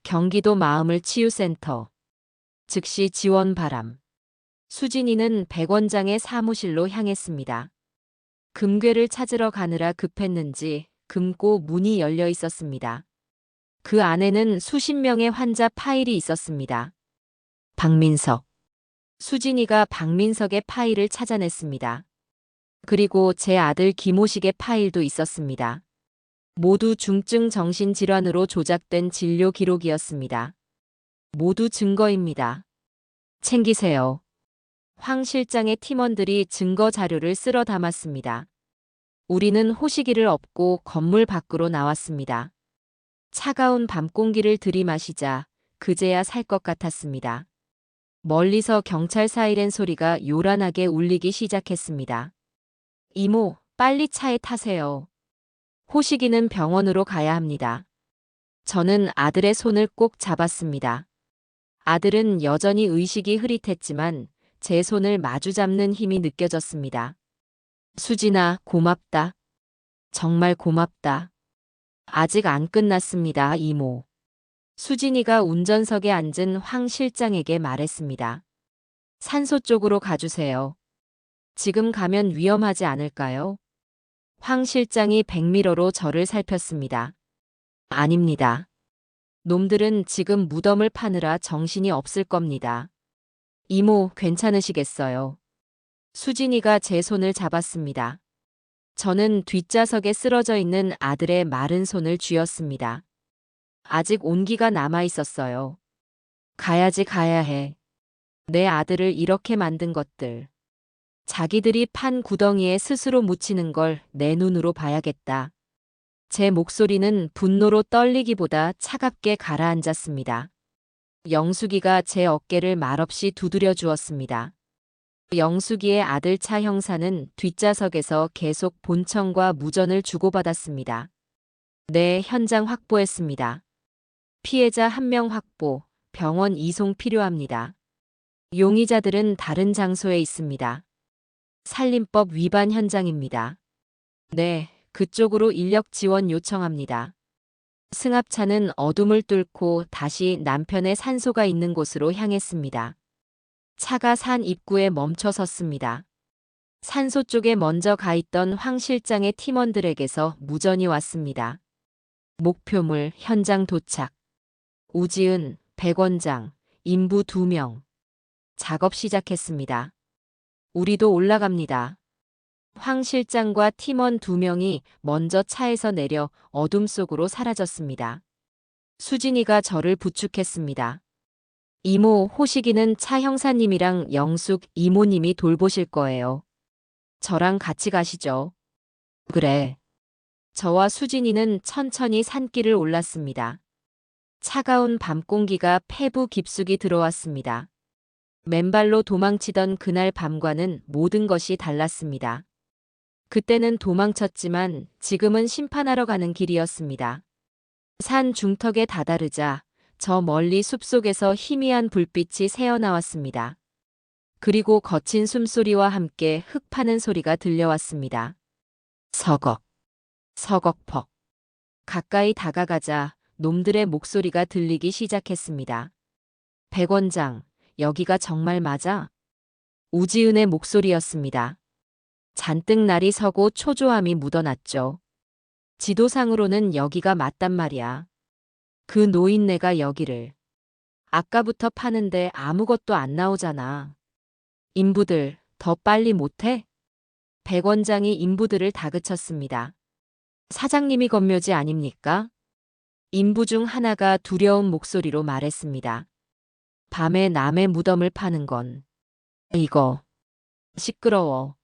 경기도 마음을 치유센터. 즉시 지원 바람. 수진이는 백 원장의 사무실로 향했습니다. 금괴를 찾으러 가느라 급했는지 금고 문이 열려 있었습니다. 그 안에는 수십 명의 환자 파일이 있었습니다. 박민석. 수진이가 박민석의 파일을 찾아냈습니다. 그리고 제 아들 김호식의 파일도 있었습니다. 모두 중증 정신질환으로 조작된 진료 기록이었습니다. 모두 증거입니다. 챙기세요. 황 실장의 팀원들이 증거 자료를 쓸어 담았습니다. 우리는 호시기를 업고 건물 밖으로 나왔습니다. 차가운 밤 공기를 들이마시자 그제야 살 것 같았습니다. 멀리서 경찰 사이렌 소리가 요란하게 울리기 시작했습니다. 이모, 빨리 차에 타세요. 호시기는 병원으로 가야 합니다. 저는 아들의 손을 꼭 잡았습니다. 아들은 여전히 의식이 흐릿했지만 제 손을 마주 잡는 힘이 느껴졌습니다. 수진아, 고맙다. 정말 고맙다. 아직 안 끝났습니다, 이모. 수진이가 운전석에 앉은 황 실장에게 말했습니다. 산소 쪽으로 가주세요. 지금 가면 위험하지 않을까요? 황 실장이 백미러로 저를 살폈습니다. 아닙니다. 놈들은 지금 무덤을 파느라 정신이 없을 겁니다. 이모, 괜찮으시겠어요? 수진이가 제 손을 잡았습니다. 저는 뒷좌석에 쓰러져 있는 아들의 마른 손을 쥐었습니다. 아직 온기가 남아 있었어요. 가야지, 가야 해. 내 아들을 이렇게 만든 것들. 자기들이 판 구덩이에 스스로 묻히는 걸 내 눈으로 봐야겠다. 제 목소리는 분노로 떨리기보다 차갑게 가라앉았습니다. 영숙이가 제 어깨를 말없이 두드려 주었습니다. 영숙이의 아들 차 형사는 뒷좌석에서 계속 본청과 무전을 주고받았습니다. 네, 현장 확보했습니다. 피해자 1명 확보, 병원 이송 필요합니다. 용의자들은 다른 장소에 있습니다. 살림법 위반 현장입니다. 네, 그쪽으로 인력 지원 요청합니다. 승합차는 어둠을 뚫고 다시 남편의 산소가 있는 곳으로 향했습니다. 차가 산 입구에 멈춰 섰습니다. 산소 쪽에 먼저 가 있던 황 실장의 팀원들에게서 무전이 왔습니다. 목표물 현장 도착. 우지은, 백원장, 인부 2명. 작업 시작했습니다. 우리도 올라갑니다. 황 실장과 팀원 2명이 먼저 차에서 내려 어둠 속으로 사라졌습니다. 수진이가 저를 부축했습니다. 이모, 호식이는 차 형사님이랑 영숙 이모님이 돌보실 거예요. 저랑 같이 가시죠. 그래. 저와 수진이는 천천히 산길을 올랐습니다. 차가운 밤 공기가 폐부 깊숙이 들어왔습니다. 맨발로 도망치던 그날 밤과는 모든 것이 달랐습니다. 그때는 도망쳤지만 지금은 심판하러 가는 길이었습니다. 산 중턱에 다다르자 저 멀리 숲속에서 희미한 불빛이 새어나왔습니다. 그리고 거친 숨소리와 함께 흙 파는 소리가 들려왔습니다. 서걱, 서걱퍽. 가까이 다가가자 놈들의 목소리가 들리기 시작했습니다. 백원장, 여기가 정말 맞아? 우지은의 목소리였습니다. 잔뜩 날이 서고 초조함이 묻어났죠. 지도상으로는 여기가 맞단 말이야. 그 노인네가 여기를. 아까부터 파는데 아무것도 안 나오잖아. 인부들, 더 빨리 못해? 백원장이 인부들을 다그쳤습니다. 사장님이 건묘지 아닙니까? 인부 중 하나가 두려운 목소리로 말했습니다. 밤에 남의 무덤을 파는 건. 이거. 시끄러워.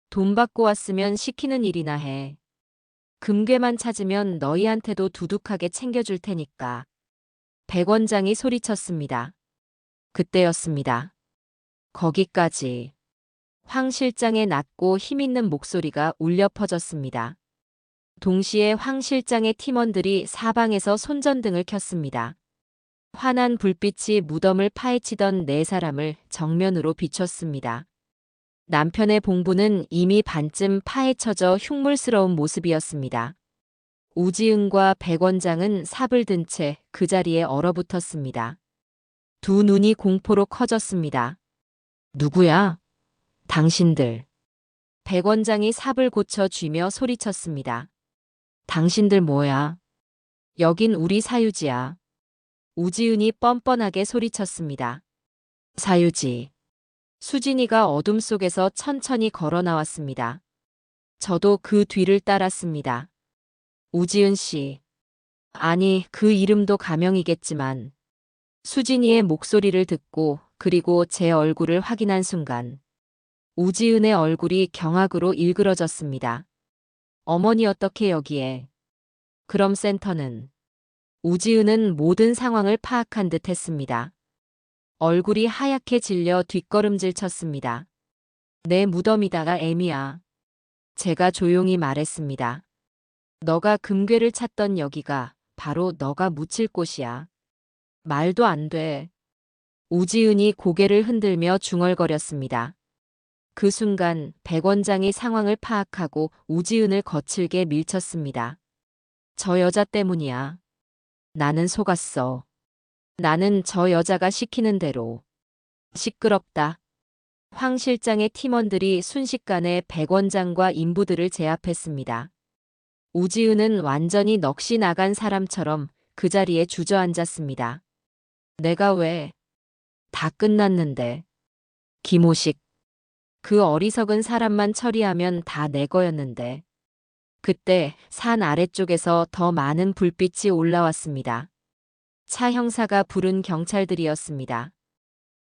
돈 받고 왔으면 시키는 일이나 해. 금괴만 찾으면 너희한테도 두둑하게 챙겨줄 테니까. 백원장이 소리쳤습니다. 그때였습니다. 거기까지. 황 실장의 낮고 힘있는 목소리가 울려 퍼졌습니다. 동시에 황 실장의 팀원들이 사방에서 손전등을 켰습니다. 환한 불빛이 무덤을 파헤치던 4사람을 정면으로 비췄습니다. 남편의 봉부는 이미 반쯤 파헤쳐져 흉물스러운 모습이었습니다. 우지은과 백원장은 삽을 든 채 그 자리에 얼어붙었습니다. 두 눈이 공포로 커졌습니다. 누구야? 당신들. 백원장이 삽을 고쳐 쥐며 소리쳤습니다. 당신들 뭐야? 여긴 우리 사유지야. 우지은이 뻔뻔하게 소리쳤습니다. 사유지. 수진이가 어둠 속에서 천천히 걸어 나왔습니다. 저도 그 뒤를 따랐습니다. 우지은 씨. 아니, 그 이름도 가명이겠지만 수진이의 목소리를 듣고 그리고 제 얼굴을 확인한 순간 우지은의 얼굴이 경악으로 일그러졌습니다. 어머니 어떻게 여기에? 그럼 센터는? 우지은은 모든 상황을 파악한 듯 했습니다. 얼굴이 하얗게 질려 뒷걸음질 쳤습니다. 내 무덤이다가 애미야. 제가 조용히 말했습니다. 너가 금괴를 찾던 여기가 바로 너가 묻힐 곳이야. 말도 안 돼. 우지은이 고개를 흔들며 중얼거렸습니다. 그 순간 백 원장이 상황을 파악하고 우지은을 거칠게 밀쳤습니다. 저 여자 때문이야. 나는 속았어. 나는 저 여자가 시키는 대로. 시끄럽다. 황 실장의 팀원들이 순식간에 백 원장과 인부들을 제압했습니다. 우지은은 완전히 넋이 나간 사람처럼 그 자리에 주저앉았습니다. 내가 왜? 다 끝났는데. 김호식. 그 어리석은 사람만 처리하면 다 내 거였는데. 그때 산 아래쪽에서 더 많은 불빛이 올라왔습니다. 차 형사가 부른 경찰들이었습니다.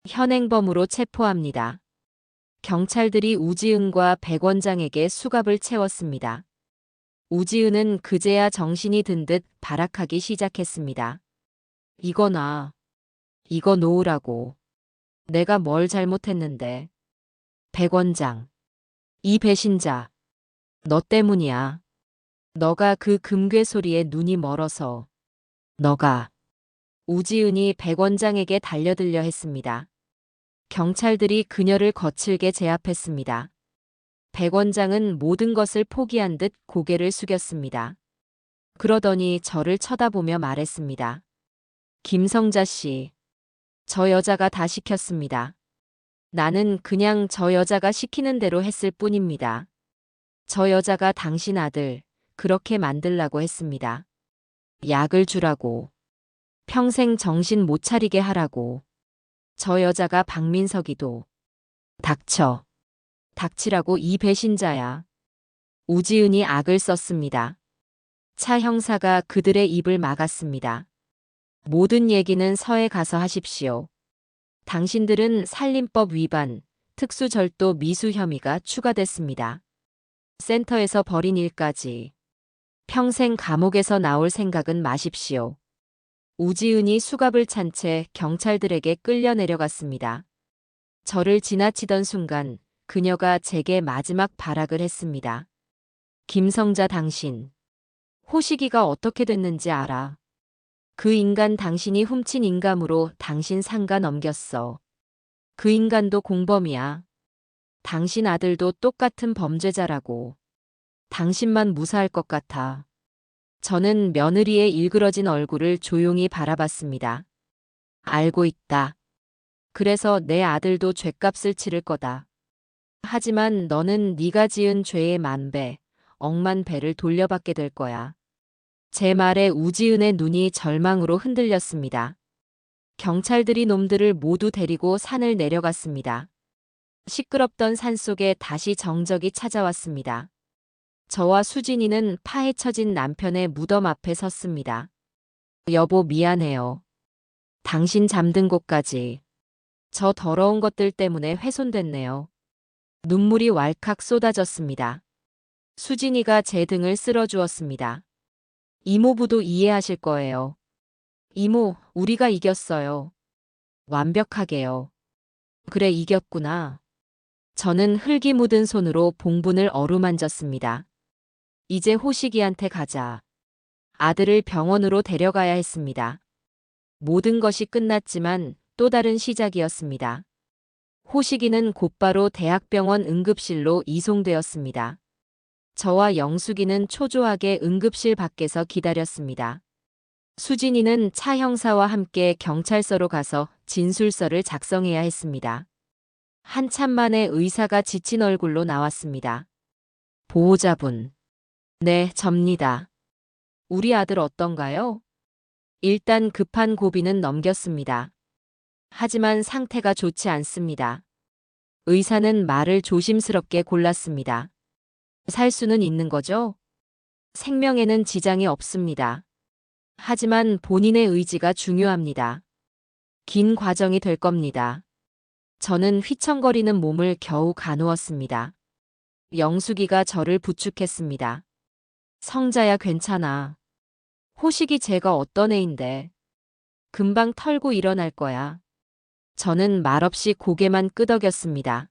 현행범으로 체포합니다. 경찰들이 우지은과 백 원장에게 수갑을 채웠습니다. 우지은은 그제야 정신이 든 듯 발악하기 시작했습니다. 이거 놔. 이거 놓으라고. 내가 뭘 잘못했는데. 백 원장. 이 배신자. 너 때문이야. 너가 그 금괴 소리에 눈이 멀어서. 너가. 우지은이 백 원장에게 달려들려 했습니다. 경찰들이 그녀를 거칠게 제압했습니다. 백 원장은 모든 것을 포기한 듯 고개를 숙였습니다. 그러더니 저를 쳐다보며 말했습니다. 김성자 씨. 저 여자가 다 시켰습니다. 나는 그냥 저 여자가 시키는 대로 했을 뿐입니다. 저 여자가 당신 아들 그렇게 만들라고 했습니다. 약을 주라고. 평생 정신 못 차리게 하라고. 저 여자가 박민석이도. 닥쳐. 닥치라고 이 배신자야. 우지은이 악을 썼습니다. 차 형사가 그들의 입을 막았습니다. 모든 얘기는 서에 가서 하십시오. 당신들은 살림법 위반, 특수절도 미수 혐의가 추가됐습니다. 센터에서 벌인 일까지. 평생 감옥에서 나올 생각은 마십시오. 우지은이 수갑을 찬 채 경찰들에게 끌려 내려갔습니다. 저를 지나치던 순간 그녀가 제게 마지막 발악을 했습니다. 김성자 당신. 호식이가 어떻게 됐는지 알아. 그 인간 당신이 훔친 인감으로 당신 상가 넘겼어. 그 인간도 공범이야. 당신 아들도 똑같은 범죄자라고. 당신만 무사할 것 같아. 저는 며느리의 일그러진 얼굴을 조용히 바라봤습니다. 알고 있다. 그래서 내 아들도 죗값을 치를 거다. 하지만 너는 네가 지은 죄의 만배, 억만 배를 돌려받게 될 거야. 제 말에 우지은의 눈이 절망으로 흔들렸습니다. 경찰들이 놈들을 모두 데리고 산을 내려갔습니다. 시끄럽던 산속에 다시 정적이 찾아왔습니다. 저와 수진이는 파헤쳐진 남편의 무덤 앞에 섰습니다. 여보 미안해요. 당신 잠든 곳까지. 저 더러운 것들 때문에 훼손됐네요. 눈물이 왈칵 쏟아졌습니다. 수진이가 제 등을 쓸어주었습니다. 이모부도 이해하실 거예요. 이모, 우리가 이겼어요. 완벽하게요. 그래, 이겼구나. 저는 흙이 묻은 손으로 봉분을 어루만졌습니다. 이제 호식이한테 가자. 아들을 병원으로 데려가야 했습니다. 모든 것이 끝났지만 또 다른 시작이었습니다. 호식이는 곧바로 대학병원 응급실로 이송되었습니다. 저와 영숙이는 초조하게 응급실 밖에서 기다렸습니다. 수진이는 차 형사와 함께 경찰서로 가서 진술서를 작성해야 했습니다. 한참 만에 의사가 지친 얼굴로 나왔습니다. 보호자분. 네, 접니다. 우리 아들 어떤가요? 일단 급한 고비는 넘겼습니다. 하지만 상태가 좋지 않습니다. 의사는 말을 조심스럽게 골랐습니다. 살 수는 있는 거죠? 생명에는 지장이 없습니다. 하지만 본인의 의지가 중요합니다. 긴 과정이 될 겁니다. 저는 휘청거리는 몸을 겨우 가누었습니다. 영숙이가 저를 부축했습니다. 성자야, 괜찮아. 호식이 쟤가 어떤 애인데. 금방 털고 일어날 거야. 저는 말없이 고개만 끄덕였습니다.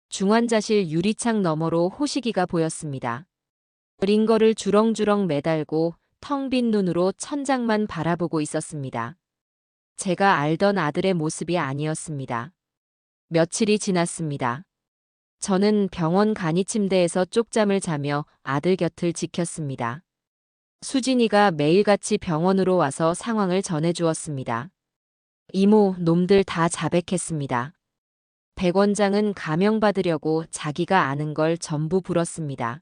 중환자실 유리창 너머로 호식이가 보였습니다. 링거를 주렁주렁 매달고 텅 빈 눈으로 천장만 바라보고 있었습니다. 제가 알던 아들의 모습이 아니었습니다. 며칠이 지났습니다. 저는 병원 간이 침대에서 쪽잠을 자며 아들 곁을 지켰습니다. 수진이가 매일같이 병원으로 와서 상황을 전해주었습니다. 이모, 놈들 다 자백했습니다. 백 원장은 감형받으려고 자기가 아는 걸 전부 불었습니다.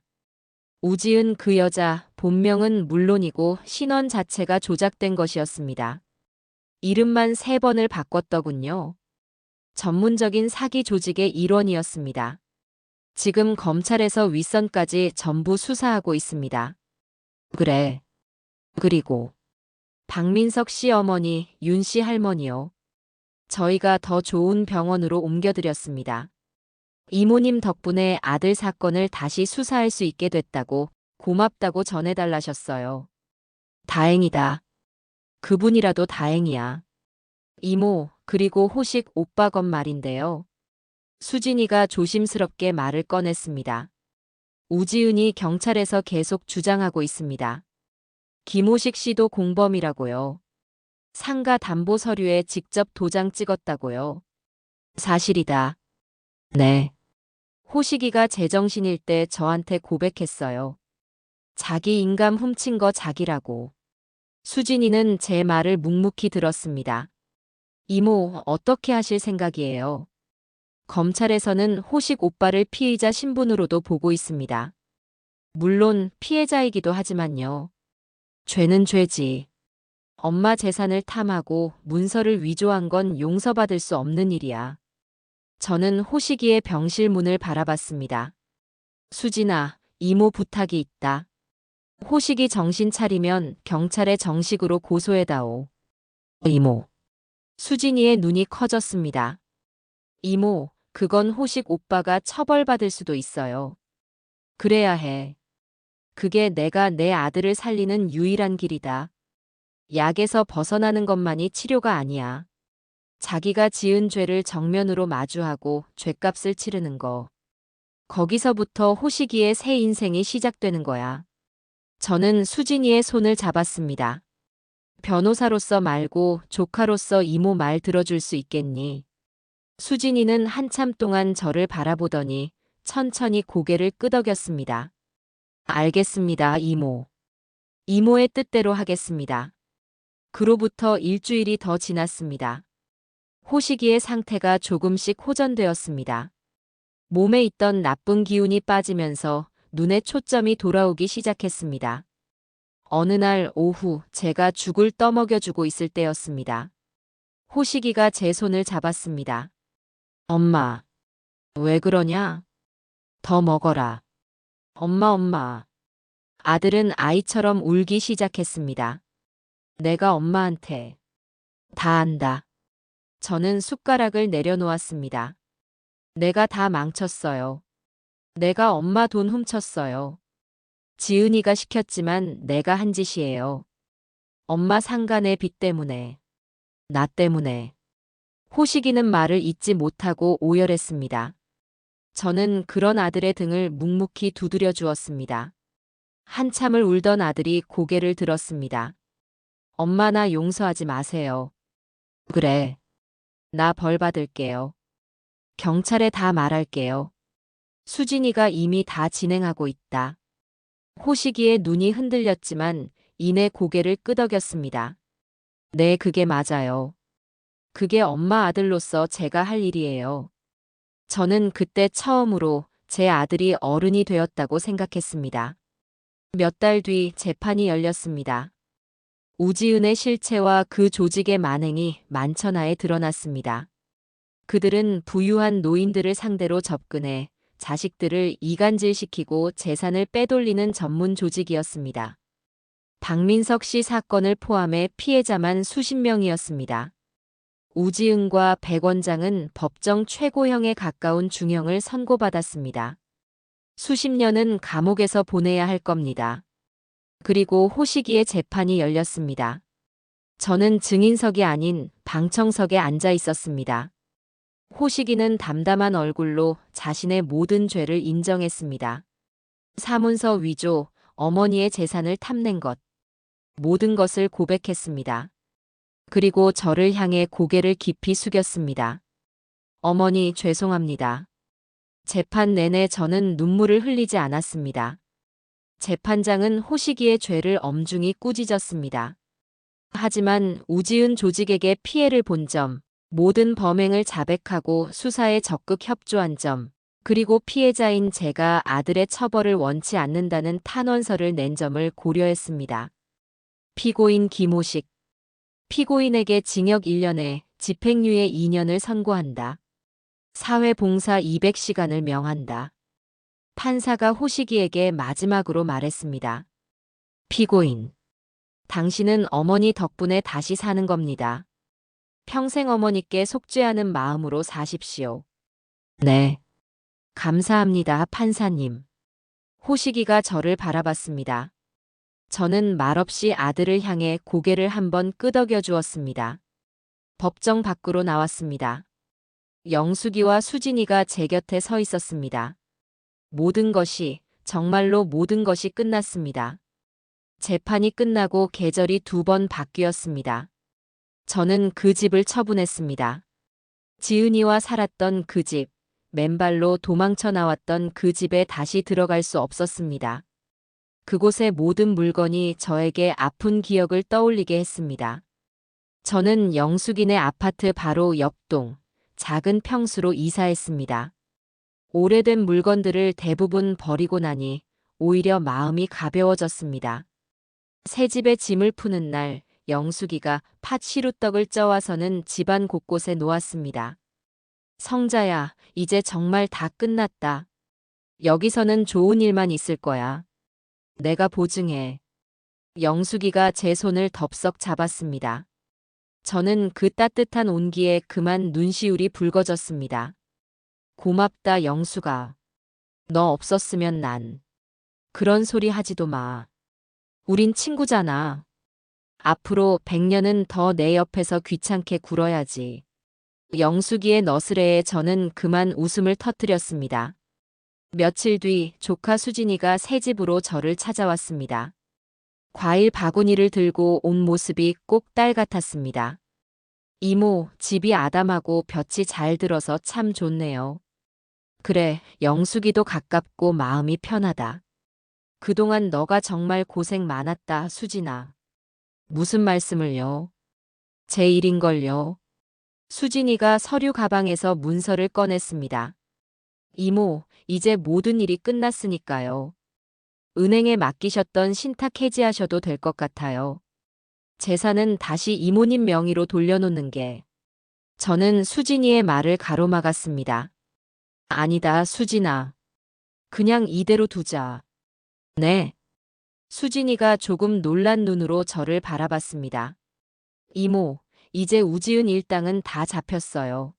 우지은 그 여자, 본명은 물론이고 신원 자체가 조작된 것이었습니다. 이름만 3번을 바꿨더군요. 전문적인 사기 조직의 일원이었습니다. 지금 검찰에서 윗선까지 전부 수사하고 있습니다. 그래. 그리고 박민석 씨 어머니, 윤 씨 할머니요. 저희가 더 좋은 병원으로 옮겨드렸습니다. 이모님 덕분에 아들 사건을 다시 수사할 수 있게 됐다고 고맙다고 전해달라셨어요. 다행이다. 그분이라도 다행이야. 이모, 그리고 호식 오빠 건 말인데요. 수진이가 조심스럽게 말을 꺼냈습니다. 우지은이 경찰에서 계속 주장하고 있습니다. 김호식 씨도 공범이라고요. 상가 담보 서류에 직접 도장 찍었다고요. 사실이다. 네. 호식이가 제정신일 때 저한테 고백했어요. 자기 인감 훔친 거 자기라고. 수진이는 제 말을 묵묵히 들었습니다. 이모, 어떻게 하실 생각이에요? 검찰에서는 호식 오빠를 피의자 신분으로도 보고 있습니다. 물론 피해자이기도 하지만요. 죄는 죄지. 엄마 재산을 탐하고 문서를 위조한 건 용서받을 수 없는 일이야. 저는 호식이의 병실 문을 바라봤습니다. 수진아, 이모 부탁이 있다. 호식이 정신 차리면 경찰에 정식으로 고소해다오. 이모. 수진이의 눈이 커졌습니다. 이모, 그건 호식 오빠가 처벌받을 수도 있어요. 그래야 해. 그게 내가 내 아들을 살리는 유일한 길이다. 약에서 벗어나는 것만이 치료가 아니야. 자기가 지은 죄를 정면으로 마주하고 죗값을 치르는 거. 거기서부터 호식이의 새 인생이 시작되는 거야. 저는 수진이의 손을 잡았습니다. 변호사로서 말고 조카로서 이모 말 들어줄 수 있겠니? 수진이는 한참 동안 저를 바라보더니 천천히 고개를 끄덕였습니다. 알겠습니다, 이모. 이모의 뜻대로 하겠습니다. 그로부터 일주일이 더 지났습니다. 호식이의 상태가 조금씩 호전되었습니다. 몸에 있던 나쁜 기운이 빠지면서 눈에 초점이 돌아오기 시작했습니다. 어느 날 오후 제가 죽을 떠먹여주고 있을 때였습니다. 호식이가 제 손을 잡았습니다. 엄마, 왜 그러냐? 더 먹어라. 엄마. 아들은 아이처럼 울기 시작했습니다. 내가 엄마한테 다 안다. 저는 숟가락을 내려놓았습니다. 내가 다 망쳤어요. 내가 엄마 돈 훔쳤어요. 지은이가 시켰지만 내가 한 짓이에요. 엄마 상간의 빚 때문에. 나 때문에. 호식이는 말을 잇지 못하고 오열했습니다. 저는 그런 아들의 등을 묵묵히 두드려 주었습니다. 한참을 울던 아들이 고개를 들었습니다. 엄마, 나 용서하지 마세요. 그래. 나 벌 받을게요. 경찰에 다 말할게요. 수진이가 이미 다 진행하고 있다. 호식이의 눈이 흔들렸지만 이내 고개를 끄덕였습니다. 네, 그게 맞아요. 그게 엄마 아들로서 제가 할 일이에요. 저는 그때 처음으로 제 아들이 어른이 되었다고 생각했습니다. 몇 달 뒤 재판이 열렸습니다. 우지은의 실체와 그 조직의 만행이 만천하에 드러났습니다. 그들은 부유한 노인들을 상대로 접근해 자식들을 이간질시키고 재산을 빼돌리는 전문 조직이었습니다. 박민석 씨 사건을 포함해 피해자만 수십 명이었습니다. 우지은과 백 원장은 법정 최고형에 가까운 중형을 선고받았습니다. 수십 년은 감옥에서 보내야 할 겁니다. 그리고 호식이의 재판이 열렸습니다. 저는 증인석이 아닌 방청석에 앉아 있었습니다. 호식이는 담담한 얼굴로 자신의 모든 죄를 인정했습니다. 사문서 위조, 어머니의 재산을 탐낸 것, 모든 것을 고백했습니다. 그리고 저를 향해 고개를 깊이 숙였습니다. 어머니, 죄송합니다. 재판 내내 저는 눈물을 흘리지 않았습니다. 재판장은 호식이의 죄를 엄중히 꾸짖었습니다. 하지만 우지은 조직에게 피해를 본 점, 모든 범행을 자백하고 수사에 적극 협조한 점, 그리고 피해자인 제가 아들의 처벌을 원치 않는다는 탄원서를 낸 점을 고려했습니다. 피고인 김호식. 피고인에게 징역 1년에 집행유예 2년을 선고한다. 사회봉사 200시간을 명한다. 판사가 호식이에게 마지막으로 말했습니다. 피고인. 당신은 어머니 덕분에 다시 사는 겁니다. 평생 어머니께 속죄하는 마음으로 사십시오. 네. 감사합니다, 판사님. 호식이가 저를 바라봤습니다. 저는 말없이 아들을 향해 고개를 한번 끄덕여 주었습니다. 법정 밖으로 나왔습니다. 영숙이와 수진이가 제 곁에 서 있었습니다. 모든 것이, 정말로 모든 것이 끝났습니다. 재판이 끝나고 계절이 2번 바뀌었습니다. 저는 그 집을 처분했습니다. 지은이와 살았던 그 집, 맨발로 도망쳐 나왔던 그 집에 다시 들어갈 수 없었습니다. 그곳의 모든 물건이 저에게 아픈 기억을 떠올리게 했습니다. 저는 영숙이네 아파트 바로 옆동, 작은 평수로 이사했습니다. 오래된 물건들을 대부분 버리고 나니 오히려 마음이 가벼워졌습니다. 새 집에 짐을 푸는 날, 영숙이가 팥 시루떡을 쪄와서는 집안 곳곳에 놓았습니다. 성자야, 이제 정말 다 끝났다. 여기서는 좋은 일만 있을 거야. 내가 보증해. 영숙이가 제 손을 덥석 잡았습니다. 저는 그 따뜻한 온기에 그만 눈시울이 붉어졌습니다. 고맙다, 영숙아. 너 없었으면 난. 그런 소리 하지도 마. 우린 친구잖아. 앞으로 100년은 더 내 옆에서 귀찮게 굴어야지. 영숙이의 너스레에 저는 그만 웃음을 터뜨렸습니다. 며칠 뒤 조카 수진이가 새 집으로 저를 찾아왔습니다. 과일 바구니를 들고 온 모습이 꼭 딸 같았습니다. 이모, 집이 아담하고 볕이 잘 들어서 참 좋네요. 그래, 영숙이도 가깝고 마음이 편하다. 그동안 너가 정말 고생 많았다, 수진아. 무슨 말씀을요? 제 일인걸요. 수진이가 서류 가방에서 문서를 꺼냈습니다. 이모, 이제 모든 일이 끝났으니까요. 은행에 맡기셨던 신탁 해지하셔도 될 것 같아요. 재산은 다시 이모님 명의로 돌려놓는 게. 저는 수진이의 말을 가로막았습니다. 아니다, 수진아. 그냥 이대로 두자. 네. 수진이가 조금 놀란 눈으로 저를 바라봤습니다. 이모, 이제 우지은 일당은 다 잡혔어요.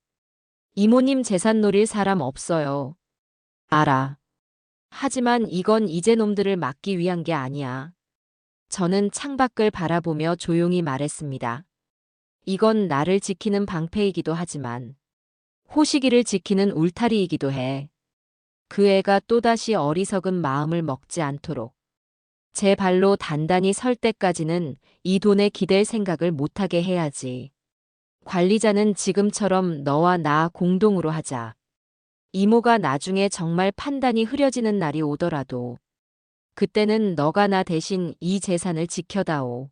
이모님 재산 노릴 사람 없어요. 알아. 하지만 이건 이제 놈들을 막기 위한 게 아니야. 저는 창밖을 바라보며 조용히 말했습니다. 이건 나를 지키는 방패이기도 하지만 호식이를 지키는 울타리이기도 해. 그 애가 또다시 어리석은 마음을 먹지 않도록 제 발로 단단히 설 때까지는 이 돈에 기댈 생각을 못하게 해야지. 관리자는 지금처럼 너와 나 공동으로 하자. 이모가 나중에 정말 판단이 흐려지는 날이 오더라도 그때는 너가 나 대신 이 재산을 지켜다오.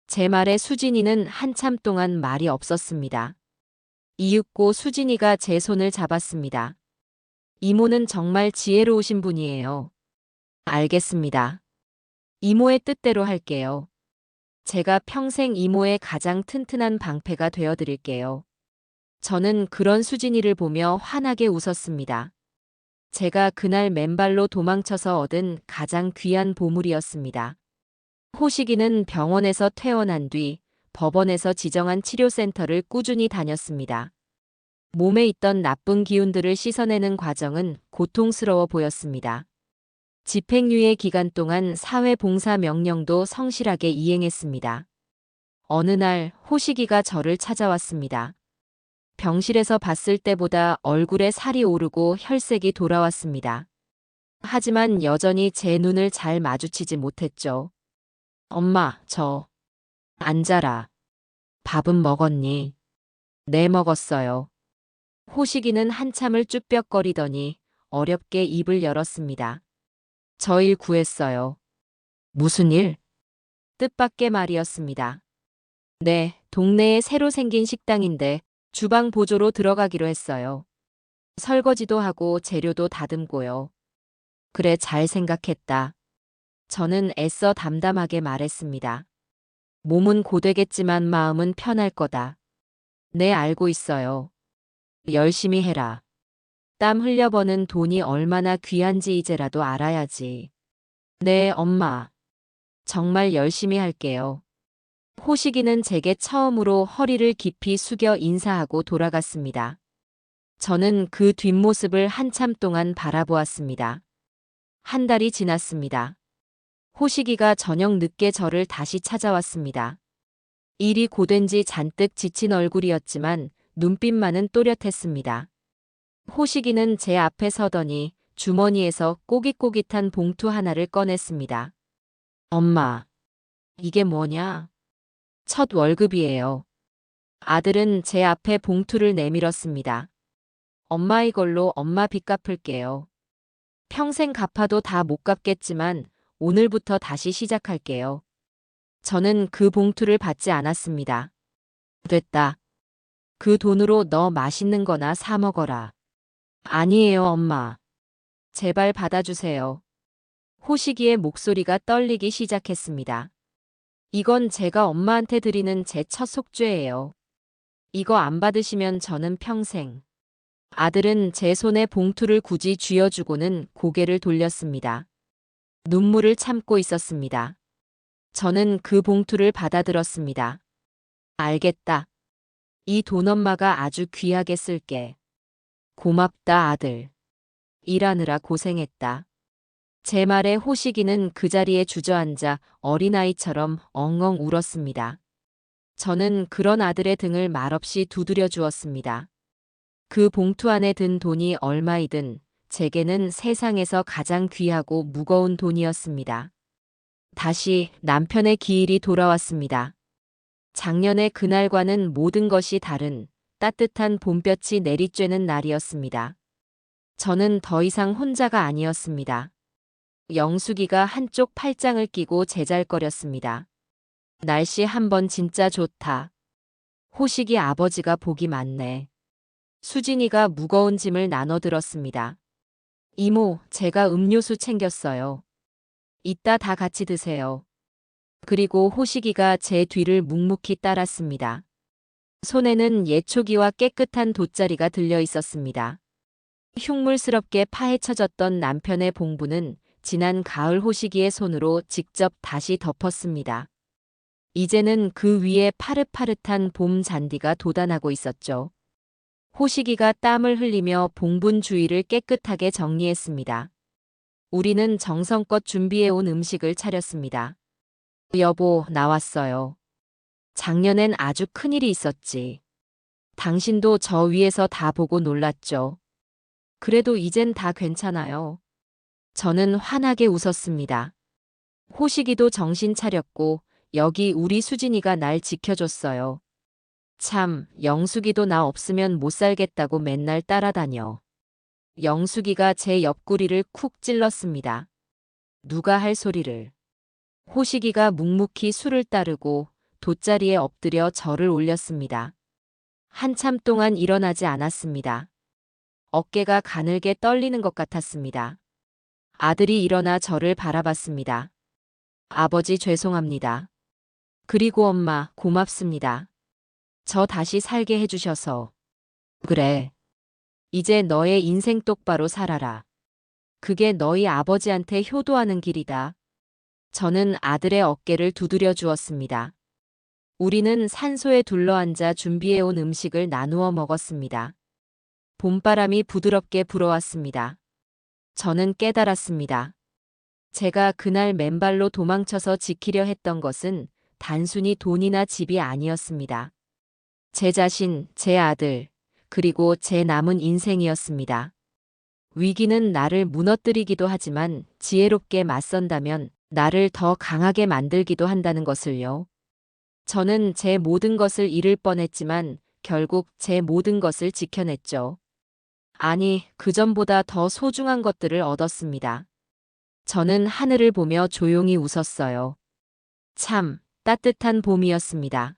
제 말에 수진이는 한참 동안 말이 없었습니다. 이윽고 수진이가 제 손을 잡았습니다. 이모는 정말 지혜로우신 분이에요. 알겠습니다. 이모의 뜻대로 할게요. 제가 평생 이모의 가장 튼튼한 방패가 되어드릴게요. 저는 그런 수진이를 보며 환하게 웃었습니다. 제가 그날 맨발로 도망쳐서 얻은 가장 귀한 보물이었습니다. 호식이는 병원에서 퇴원한 뒤 법원에서 지정한 치료센터를 꾸준히 다녔습니다. 몸에 있던 나쁜 기운들을 씻어내는 과정은 고통스러워 보였습니다. 집행유예 기간 동안 사회봉사 명령도 성실하게 이행했습니다. 어느 날 호식이가 저를 찾아왔습니다. 병실에서 봤을 때보다 얼굴에 살이 오르고 혈색이 돌아왔습니다. 하지만 여전히 제 눈을 잘 마주치지 못했죠. 엄마, 앉아라. 밥은 먹었니? 네, 먹었어요. 호식이는 한참을 쭈뼛거리더니 어렵게 입을 열었습니다. 저 일 구했어요. 무슨 일? 뜻밖의 말이었습니다. 네, 동네에 새로 생긴 식당인데 주방 보조로 들어가기로 했어요. 설거지도 하고 재료도 다듬고요. 그래, 잘 생각했다. 저는 애써 담담하게 말했습니다. 몸은 고되겠지만 마음은 편할 거다. 네, 알고 있어요. 열심히 해라. 땀 흘려 버는 돈이 얼마나 귀한지 이제라도 알아야지. 네, 엄마. 정말 열심히 할게요. 호식이는 제게 처음으로 허리를 깊이 숙여 인사하고 돌아갔습니다. 저는 그 뒷모습을 한참 동안 바라보았습니다. 한 달이 지났습니다. 호식이가 저녁 늦게 저를 다시 찾아왔습니다. 일이 고된지 잔뜩 지친 얼굴이었지만 눈빛만은 또렷했습니다. 호식이는 제 앞에 서더니 주머니에서 꼬깃꼬깃한 봉투 하나를 꺼냈습니다. 엄마, 이게 뭐냐? 첫 월급이에요. 아들은 제 앞에 봉투를 내밀었습니다. 엄마, 이걸로 엄마 빚 갚을게요. 평생 갚아도 다 못 갚겠지만 오늘부터 다시 시작할게요. 저는 그 봉투를 받지 않았습니다. 됐다. 그 돈으로 너 맛있는 거나 사 먹어라. 아니에요, 엄마. 제발 받아주세요. 호식이의 목소리가 떨리기 시작했습니다. 이건 제가 엄마한테 드리는 제 첫 속죄예요. 이거 안 받으시면 저는 평생. 아들은 제 손에 봉투를 굳이 쥐어주고는 고개를 돌렸습니다. 눈물을 참고 있었습니다. 저는 그 봉투를 받아들었습니다. 알겠다. 이 돈 엄마가 아주 귀하게 쓸게. 고맙다, 아들. 일하느라 고생했다. 제 말에 호식이는 그 자리에 주저앉아 어린아이처럼 엉엉 울었습니다. 저는 그런 아들의 등을 말없이 두드려 주었습니다. 그 봉투 안에 든 돈이 얼마이든 제게는 세상에서 가장 귀하고 무거운 돈이었습니다. 다시 남편의 기일이 돌아왔습니다. 작년의 그날과는 모든 것이 다른 따뜻한 봄볕이 내리쬐는 날이었습니다. 저는 더 이상 혼자가 아니었습니다. 영숙이가 한쪽 팔짱을 끼고 제잘거렸습니다. 날씨 한번 진짜 좋다. 호식이 아버지가 복이 많네. 수진이가 무거운 짐을 나눠들었습니다. 이모, 제가 음료수 챙겼어요. 이따 다 같이 드세요. 그리고 호식이가 제 뒤를 묵묵히 따랐습니다. 손에는 예초기와 깨끗한 돗자리가 들려 있었습니다. 흉물스럽게 파헤쳐졌던 남편의 봉부는 지난 가을 호식이의 손으로 직접 다시 덮었습니다. 이제는 그 위에 파릇파릇한 봄 잔디가 돋아나고 있었죠. 호식이가 땀을 흘리며 봉분 주위를 깨끗하게 정리했습니다. 우리는 정성껏 준비해온 음식을 차렸습니다. 여보, 나왔어요. 작년엔 아주 큰일이 있었지. 당신도 저 위에서 다 보고 놀랐죠. 그래도 이젠 다 괜찮아요. 저는 환하게 웃었습니다. 호식이도 정신 차렸고 여기 우리 수진이가 날 지켜줬어요. 참, 영숙이도 나 없으면 못 살겠다고 맨날 따라다녀. 영숙이가 제 옆구리를 쿡 찔렀습니다. 누가 할 소리를. 호식이가 묵묵히 술을 따르고 돗자리에 엎드려 저를 올렸습니다. 한참 동안 일어나지 않았습니다. 어깨가 가늘게 떨리는 것 같았습니다. 아들이 일어나 저를 바라봤습니다. 아버지, 죄송합니다. 그리고 엄마, 고맙습니다. 저 다시 살게 해주셔서. 그래. 이제 너의 인생 똑바로 살아라. 그게 너희 아버지한테 효도하는 길이다. 저는 아들의 어깨를 두드려 주었습니다. 우리는 산소에 둘러앉아 준비해온 음식을 나누어 먹었습니다. 봄바람이 부드럽게 불어왔습니다. 저는 깨달았습니다. 제가 그날 맨발로 도망쳐서 지키려 했던 것은 단순히 돈이나 집이 아니었습니다. 제 자신, 제 아들, 그리고 제 남은 인생이었습니다. 위기는 나를 무너뜨리기도 하지만 지혜롭게 맞선다면 나를 더 강하게 만들기도 한다는 것을요. 저는 제 모든 것을 잃을 뻔했지만 결국 제 모든 것을 지켜냈죠. 아니, 그전보다 더 소중한 것들을 얻었습니다. 저는 하늘을 보며 조용히 웃었어요. 참, 따뜻한 봄이었습니다.